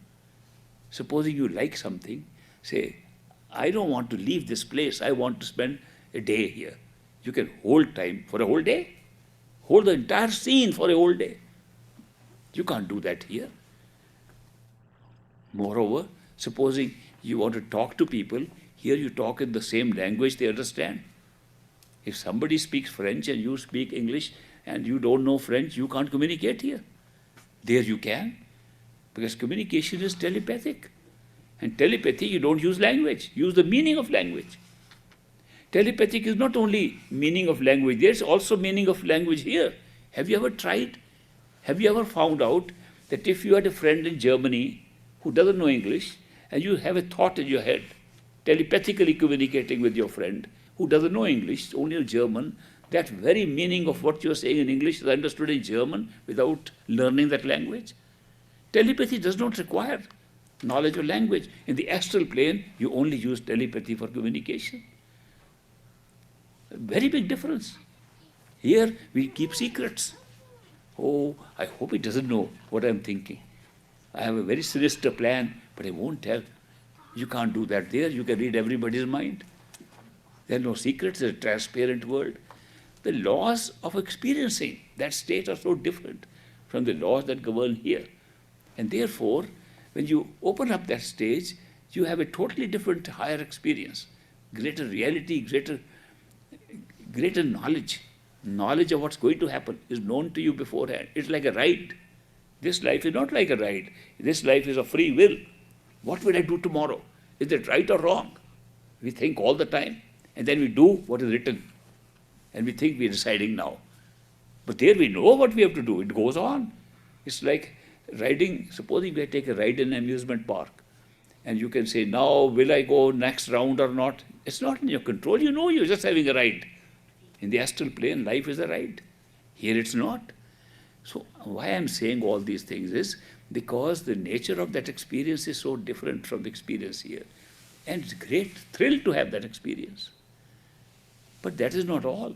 Supposing you like something, say, I don't want to leave this place, I want to spend a day here. You can hold time for a whole day. Hold the entire scene for a whole day. You can't do that here. Moreover, supposing you want to talk to people, here you talk in the same language they understand. If somebody speaks French and you speak English and you don't know French, you can't communicate here. There you can, because communication is telepathic. And telepathy, you don't use language, use the meaning of language. Telepathic is not only meaning of language, there's also meaning of language here. Have you ever tried? Have you ever found out that if you had a friend in Germany who doesn't know English, and you have a thought in your head, telepathically communicating with your friend who doesn't know English, only German, that very meaning of what you're saying in English is understood in German without learning that language? Telepathy does not require knowledge of language. In the astral plane, you only use telepathy for communication. A very big difference. Here, we keep secrets. Oh, I hope he doesn't know what I'm thinking. I have a very sinister plan, but I won't tell. You can't do that there. You can read everybody's mind. There are no secrets. It's a transparent world. The laws of experiencing that state are so different from the laws that govern here. And therefore, when you open up that stage, you have a totally different, higher experience, greater reality, greater knowledge. Knowledge of what's going to happen is known to you beforehand. It's like a ride. This life is not like a ride. This life is a free will. What will I do tomorrow? Is it right or wrong? We think all the time. And then we do what is written. And we think we're deciding now. But there we know what we have to do. It goes on. It's like riding. Supposing we take a ride in an amusement park. And you can say, now will I go next round or not? It's not in your control. You know you're just having a ride. In the astral plane, life is a ride. Here it's not. So why I'm saying all these things is because the nature of that experience is so different from the experience here. And it's a great thrill to have that experience. But that is not all.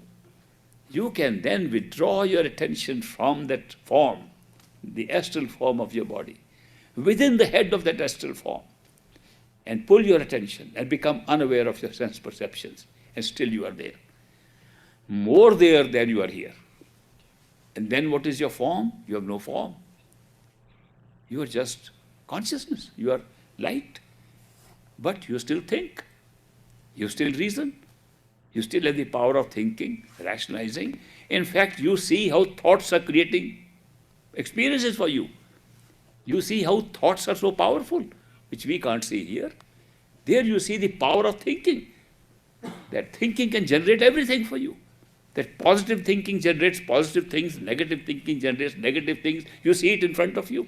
You can then withdraw your attention from that form, the astral form of your body, within the head of that astral form, and pull your attention and become unaware of your sense perceptions, and still you are there. More there than you are here. And then what is your form? You have no form. You are just consciousness. You are light. But you still think. You still reason. You still have the power of thinking, rationalizing. In fact, you see how thoughts are creating experiences for you. You see how thoughts are so powerful, which we can't see here. There you see the power of thinking. That thinking can generate everything for you. That positive thinking generates positive things, negative thinking generates negative things. You see it in front of you.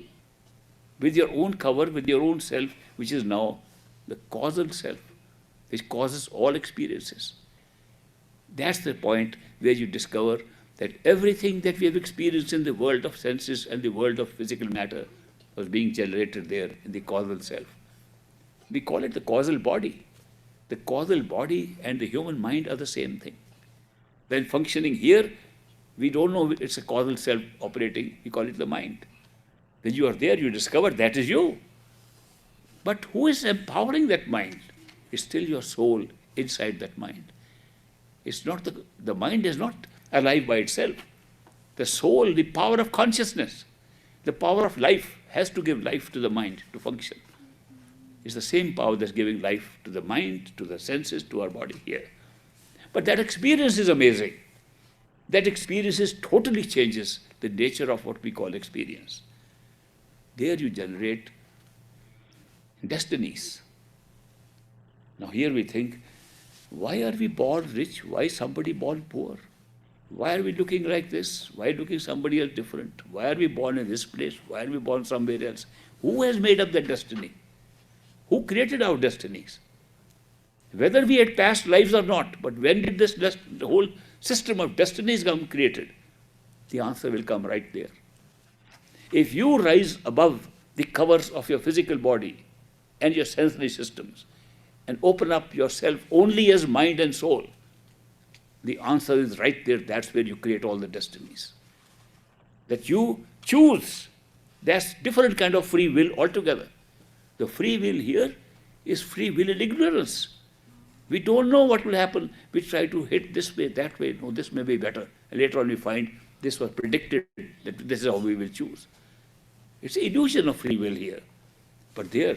With your own cover, with your own self, which is now the causal self, which causes all experiences. That's the point where you discover that everything that we have experienced in the world of senses and the world of physical matter was being generated there in the causal self. We call it the causal body. The causal body and the human mind are the same thing. When functioning here, we don't know it's a causal self operating, we call it the mind. When you are there, you discover that is you. But who is empowering that mind? It's still your soul inside that mind. It's not the mind is not alive by itself. The soul, the power of consciousness, the power of life has to give life to the mind to function. It's the same power that's giving life to the mind, to the senses, to our body here. But that experience is amazing. That experiences totally changes the nature of what we call experience. There you generate destinies. Now here we think, why are we born rich? Why is somebody born poor? Why are we looking like this? Why looking somebody else different? Why are we born in this place? Why are we born somewhere else? Who has made up that destiny? Who created our destinies? Whether we had past lives or not, but when did the whole system of destinies come created? The answer will come right there. If you rise above the covers of your physical body and your sensory systems and open up yourself only as mind and soul, the answer is right there. That's where you create all the destinies. That you choose. That's different kind of free will altogether. The free will here is free will in ignorance. We don't know what will happen. We try to hit this way, that way. No, this may be better. And later on we find this was predicted, that this is how we will choose. It's an illusion of free will here. But there,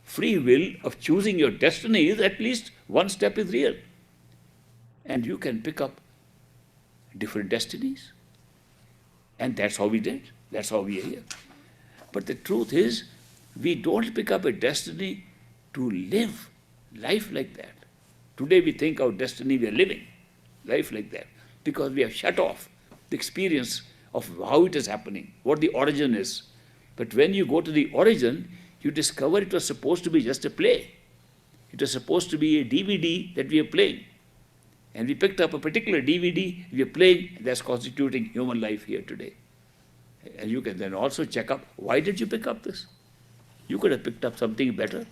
free will of choosing your destiny is at least one step is real. And you can pick up different destinies. And that's how we did. That's how we are here. But the truth is, we don't pick up a destiny to live life like that. Today we think our destiny, we are living life like that because we have shut off the experience of how it is happening, what the origin is. But when you go to the origin, you discover it was supposed to be just a play. It was supposed to be a DVD that we are playing. And we picked up a particular DVD we are playing, that's constituting human life here today. And you can then also check up, why did you pick up this? You could have picked up something better.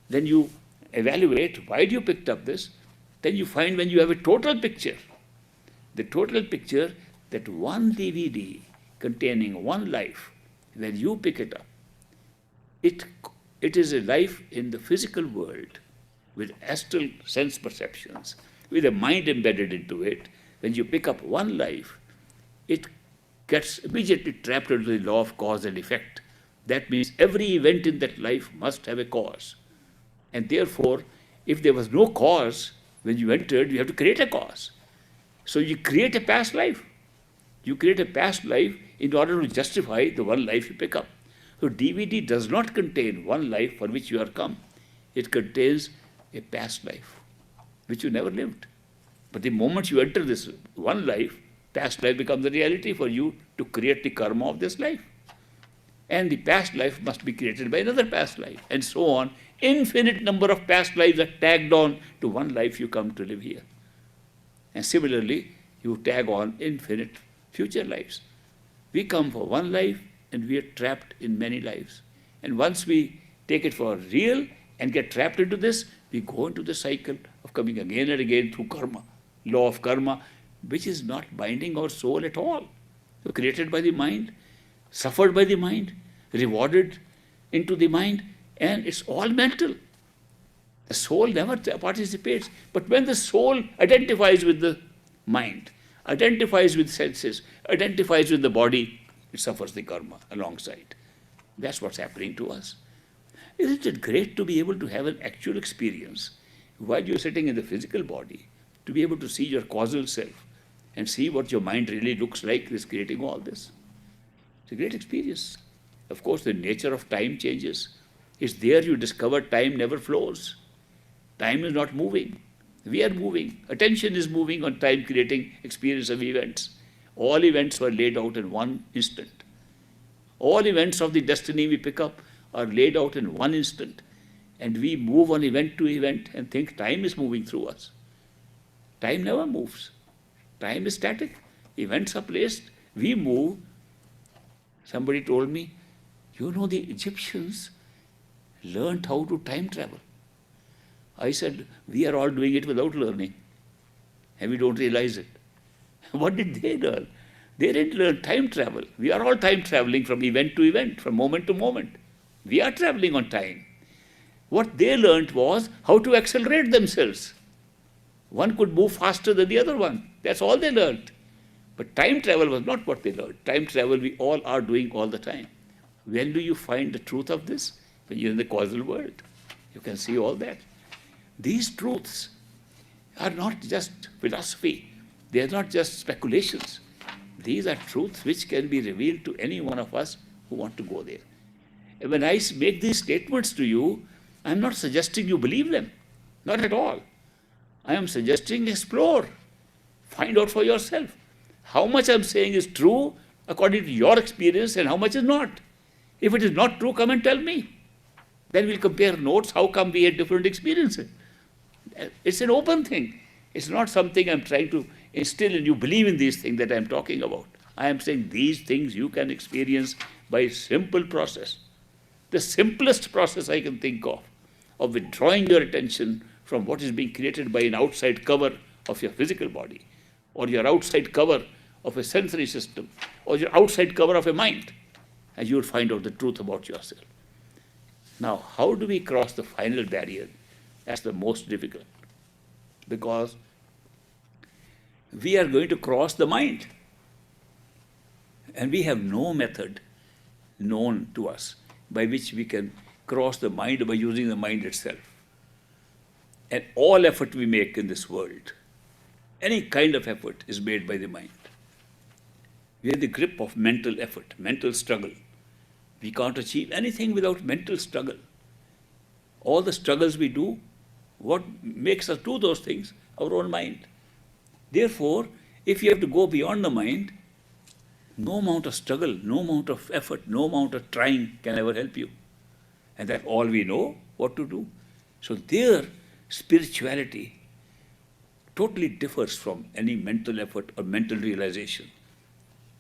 Then you evaluate, why do you picked up this? Then you find when you have a total picture, the total picture that one DVD containing one life, when you pick it up, it is a life in the physical world with astral sense perceptions, with a mind embedded into it. When you pick up one life, it gets immediately trapped into the law of cause and effect. That means every event in that life must have a cause. And therefore, if there was no cause when you entered, you have to create a cause. So you create a past life. You create a past life in order to justify the one life you pick up. So DVD does not contain one life for which you are come. It contains a past life, which you never lived. But the moment you enter this one life, past life becomes a reality for you to create the karma of this life. And the past life must be created by another past life, and so on. Infinite number of past lives are tagged on to one life you come to live here. And similarly, you tag on infinite future lives. We come for one life, and we are trapped in many lives. And once we take it for real and get trapped into this, we go into the cycle of coming again and again through karma, law of karma, which is not binding our soul at all. So created by the mind, suffered by the mind, rewarded into the mind, and it's all mental. The soul never participates. But when the soul identifies with the mind, identifies with senses, identifies with the body, it suffers the karma alongside. That's what's happening to us. Isn't it great to be able to have an actual experience while you're sitting in the physical body, to be able to see your causal self and see what your mind really looks like is creating all this? It's a great experience. Of course, the nature of time changes. It's there you discover time never flows. Time is not moving. We are moving. Attention is moving on time, creating experience of events. All events were laid out in one instant. All events of the destiny we pick up are laid out in one instant. And we move on event to event and think time is moving through us. Time never moves. Time is static. Events are placed. We move. Somebody told me, you know, the Egyptians learned how to time travel. I said, we are all doing it without learning. And we don't realize it. What did they learn? They didn't learn time travel. We are all time traveling from event to event, from moment to moment. We are traveling on time. What they learned was how to accelerate themselves. One could move faster than the other one. That's all they learned. But time travel was not what they learned. Time travel we all are doing all the time. When do you find the truth of this? When you're in the causal world. You can see all that. These truths are not just philosophy. They are not just speculations. These are truths which can be revealed to any one of us who want to go there. And when I make these statements to you, I'm not suggesting you believe them. Not at all. I am suggesting explore. Find out for yourself. How much I'm saying is true according to your experience and how much is not. If it is not true, come and tell me. Then we'll compare notes. How come we had different experiences? It's an open thing. It's not something I'm trying to instill in you. Believe in these things that I'm talking about. I am saying these things you can experience by a simple process. The simplest process I can think of withdrawing your attention from what is being created by an outside cover of your physical body, or your outside cover of a sensory system, or your outside cover of a mind, and you will find out the truth about yourself. Now, how do we cross the final barrier? That's the most difficult. Because we are going to cross the mind. And we have no method known to us by which we can cross the mind by using the mind itself. And all effort we make in this world, any kind of effort is made by the mind. We are in the grip of mental effort, mental struggle. We can't achieve anything without mental struggle. All the struggles we do, what makes us do those things? Our own mind. Therefore, if you have to go beyond the mind, no amount of struggle, no amount of effort, no amount of trying can ever help you. And that's all we know what to do. So their spirituality totally differs from any mental effort or mental realization.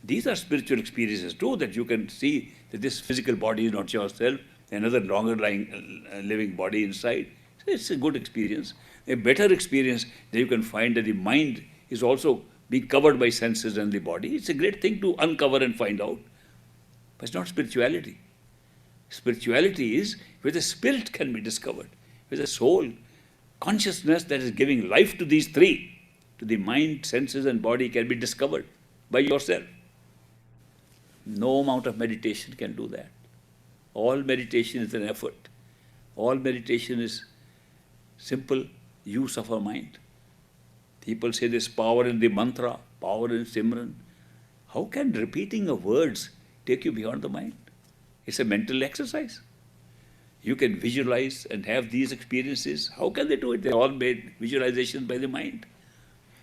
These are spiritual experiences too, that you can see that this physical body is not yourself, another longer living body inside. So it's a good experience. A better experience that you can find that the mind is also being covered by senses and the body. It's a great thing to uncover and find out. But it's not spirituality. Spirituality is where the spirit can be discovered, where the soul, consciousness that is giving life to these three, to the mind, senses and body, can be discovered by yourself. No amount of meditation can do that. All meditation is an effort. All meditation is simple use of our mind. People say there's power in the mantra, power in Simran. How can repeating of words take you beyond the mind? It's a mental exercise. You can visualize and have these experiences. How can they do it? They're all made visualization by the mind.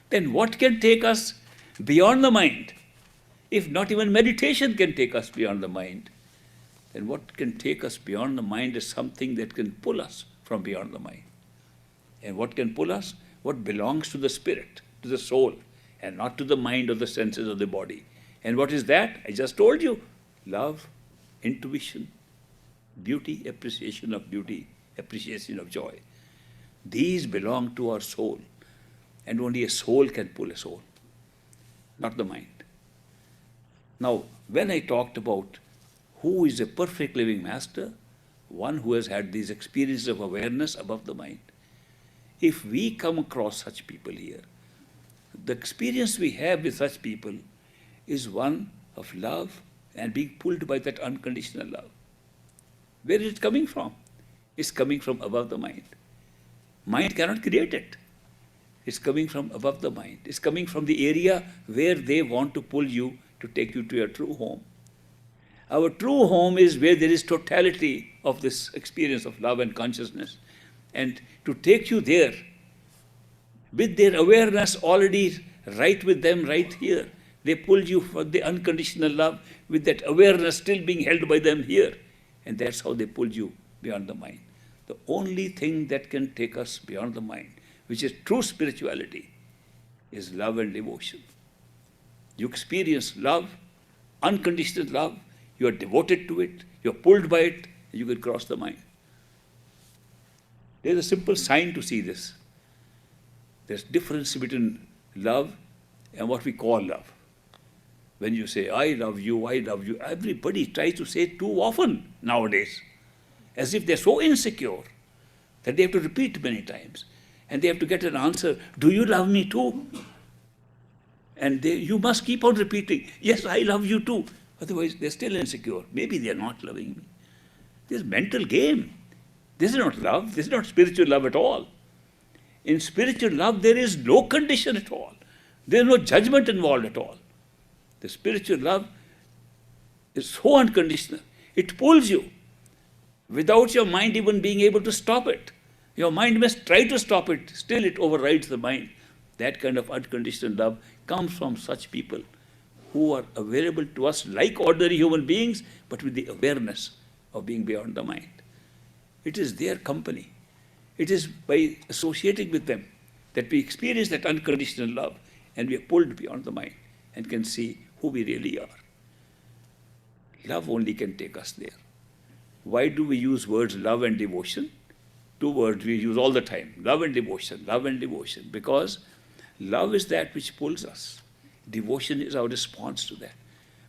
Then what can take us beyond the mind? If not even meditation can take us beyond the mind, then what can take us beyond the mind is something that can pull us from beyond the mind. And what can pull us? What belongs to the spirit, to the soul, and not to the mind or the senses of the body. And what is that? I just told you. Love, intuition, beauty, appreciation of joy. These belong to our soul. And only a soul can pull a soul, not the mind. Now, when I talked about who is a perfect living master, one who has had these experiences of awareness above the mind, if we come across such people here, the experience we have with such people is one of love and being pulled by that unconditional love. Where is it coming from? It's coming from above the mind. Mind cannot create it. It's coming from above the mind. It's coming from the area where they want to pull you to take you to your true home. Our true home is where there is totality of this experience of love and consciousness. And to take you there, with their awareness already right with them right here, they pull you for the unconditional love with that awareness still being held by them here. And that's how they pull you beyond the mind. The only thing that can take us beyond the mind, which is true spirituality, is love and devotion. You experience love, unconditional love, you are devoted to it, you are pulled by it, and you can cross the mind. There's a simple sign to see this. There's difference between love and what we call love. When you say, I love you, everybody tries to say it too often nowadays, as if they're so insecure that they have to repeat many times. And they have to get an answer, do you love me too? And you must keep on repeating, yes, I love you too. Otherwise, they're still insecure. Maybe they're not loving me. This is mental game. This is not love. This is not spiritual love at all. In spiritual love, there is no condition at all. There's no judgment involved at all. The spiritual love is so unconditional. It pulls you without your mind even being able to stop it. Your mind must try to stop it. Still it overrides the mind. That kind of unconditional love comes from such people who are available to us like ordinary human beings, but with the awareness of being beyond the mind. It is their company. It is by associating with them that we experience that unconditional love, and we are pulled beyond the mind and can see who we really are. Love only can take us there. Why do we use words love and devotion? Two words we use all the time, love and devotion, love and devotion, because love is that which pulls us. Devotion is our response to that.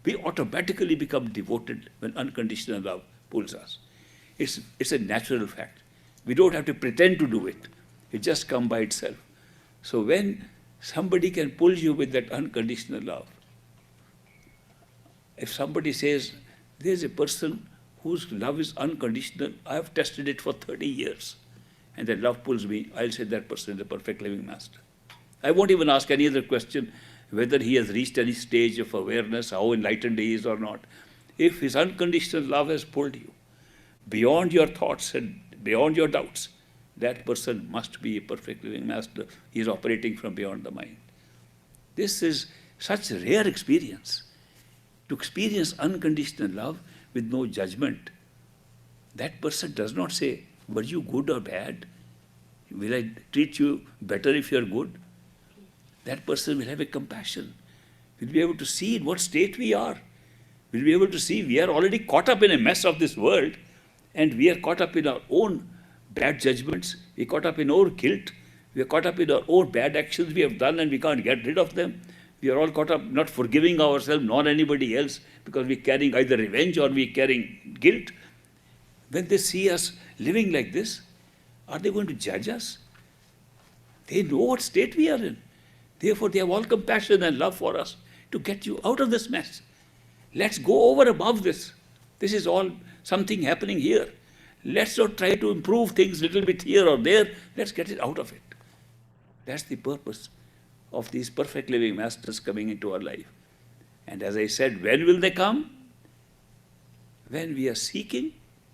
We automatically become devoted when unconditional love pulls us. It's a natural fact. We don't have to pretend to do it. It just comes by itself. So when somebody can pull you with that unconditional love, if somebody says, there's a person whose love is unconditional, I have tested it for 30 years, and that love pulls me, I'll say that person is a perfect living master. I won't even ask any other question whether he has reached any stage of awareness, how enlightened he is or not. If his unconditional love has pulled you beyond your thoughts and beyond your doubts, that person must be a perfect living master. He is operating from beyond the mind. This is such a rare experience, to experience unconditional love with no judgment. That person does not say, were you good or bad? Will I treat you better if you are good? That person will have a compassion. Will be able to see in what state we are. Will be able to see we are already caught up in a mess of this world, and we are caught up in our own bad judgments. We are caught up in our guilt. We are caught up in our own bad actions we have done, and we can't get rid of them. We are all caught up not forgiving ourselves nor anybody else because we're carrying either revenge or we're carrying guilt. When they see us living like this, are they going to judge us? They know what state we are in. Therefore, they have all compassion and love for us to get you out of this mess. Let's go over above this. This is all something happening here. Let's not try to improve things a little bit here or there. Let's get it out of it. That's the purpose of these perfect living masters coming into our life. And as I said, when will they come? When we are seeking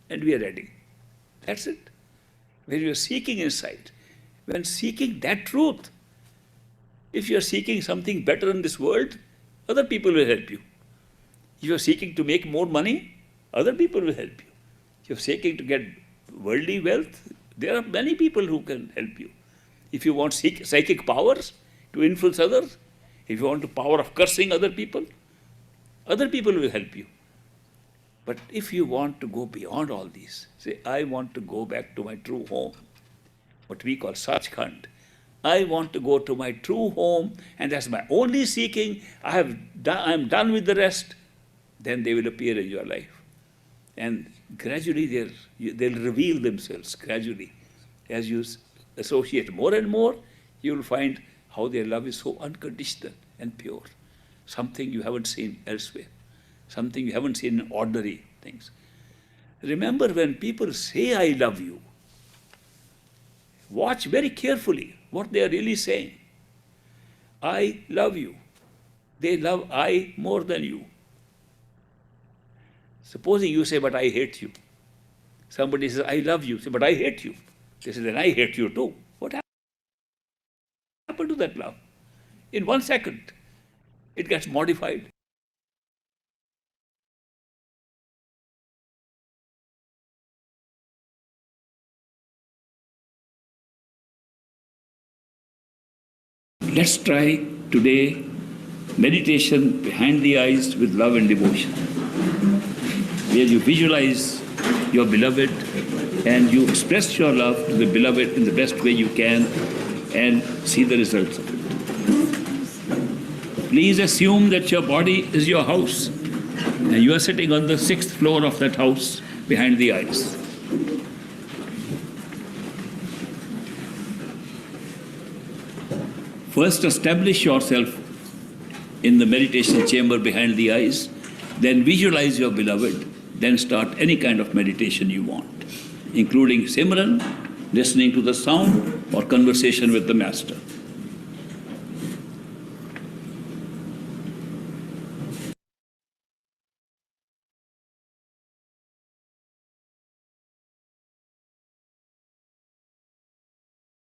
and we are ready. That's it. When we are seeking insight, when seeking that truth. If you are seeking something better in this world, other people will help you. If you are seeking to make more money, other people will help you. If you are seeking to get worldly wealth, there are many people who can help you. If you want psychic powers to influence others, if you want the power of cursing other people will help you. But if you want to go beyond all these, say, I want to go back to my true home, what we call Sachkhand. I want to go to my true home, and that's my only seeking. I'm done with the rest. Then they will appear in your life. And gradually they'll reveal themselves, gradually. As you associate more and more, you will find how their love is so unconditional and pure. Something you haven't seen elsewhere. Something you haven't seen in ordinary things. Remember, when people say, I love you, watch very carefully what they are really saying. I love you. They love I more than you. Supposing you say, but I hate you. Somebody says, I love you. Say, but I hate you. They say, then I hate you too. What happened to that love? In 1 second, it gets modified. Let's try today meditation behind the eyes with love and devotion, where you visualize your beloved and you express your love to the beloved in the best way you can and see the results of it. Please assume that your body is your house and you are sitting on the 6th floor of that house behind the eyes. First, establish yourself in the meditation chamber behind the eyes, then visualize your beloved, then start any kind of meditation you want, including Simran, listening to the sound, or conversation with the Master.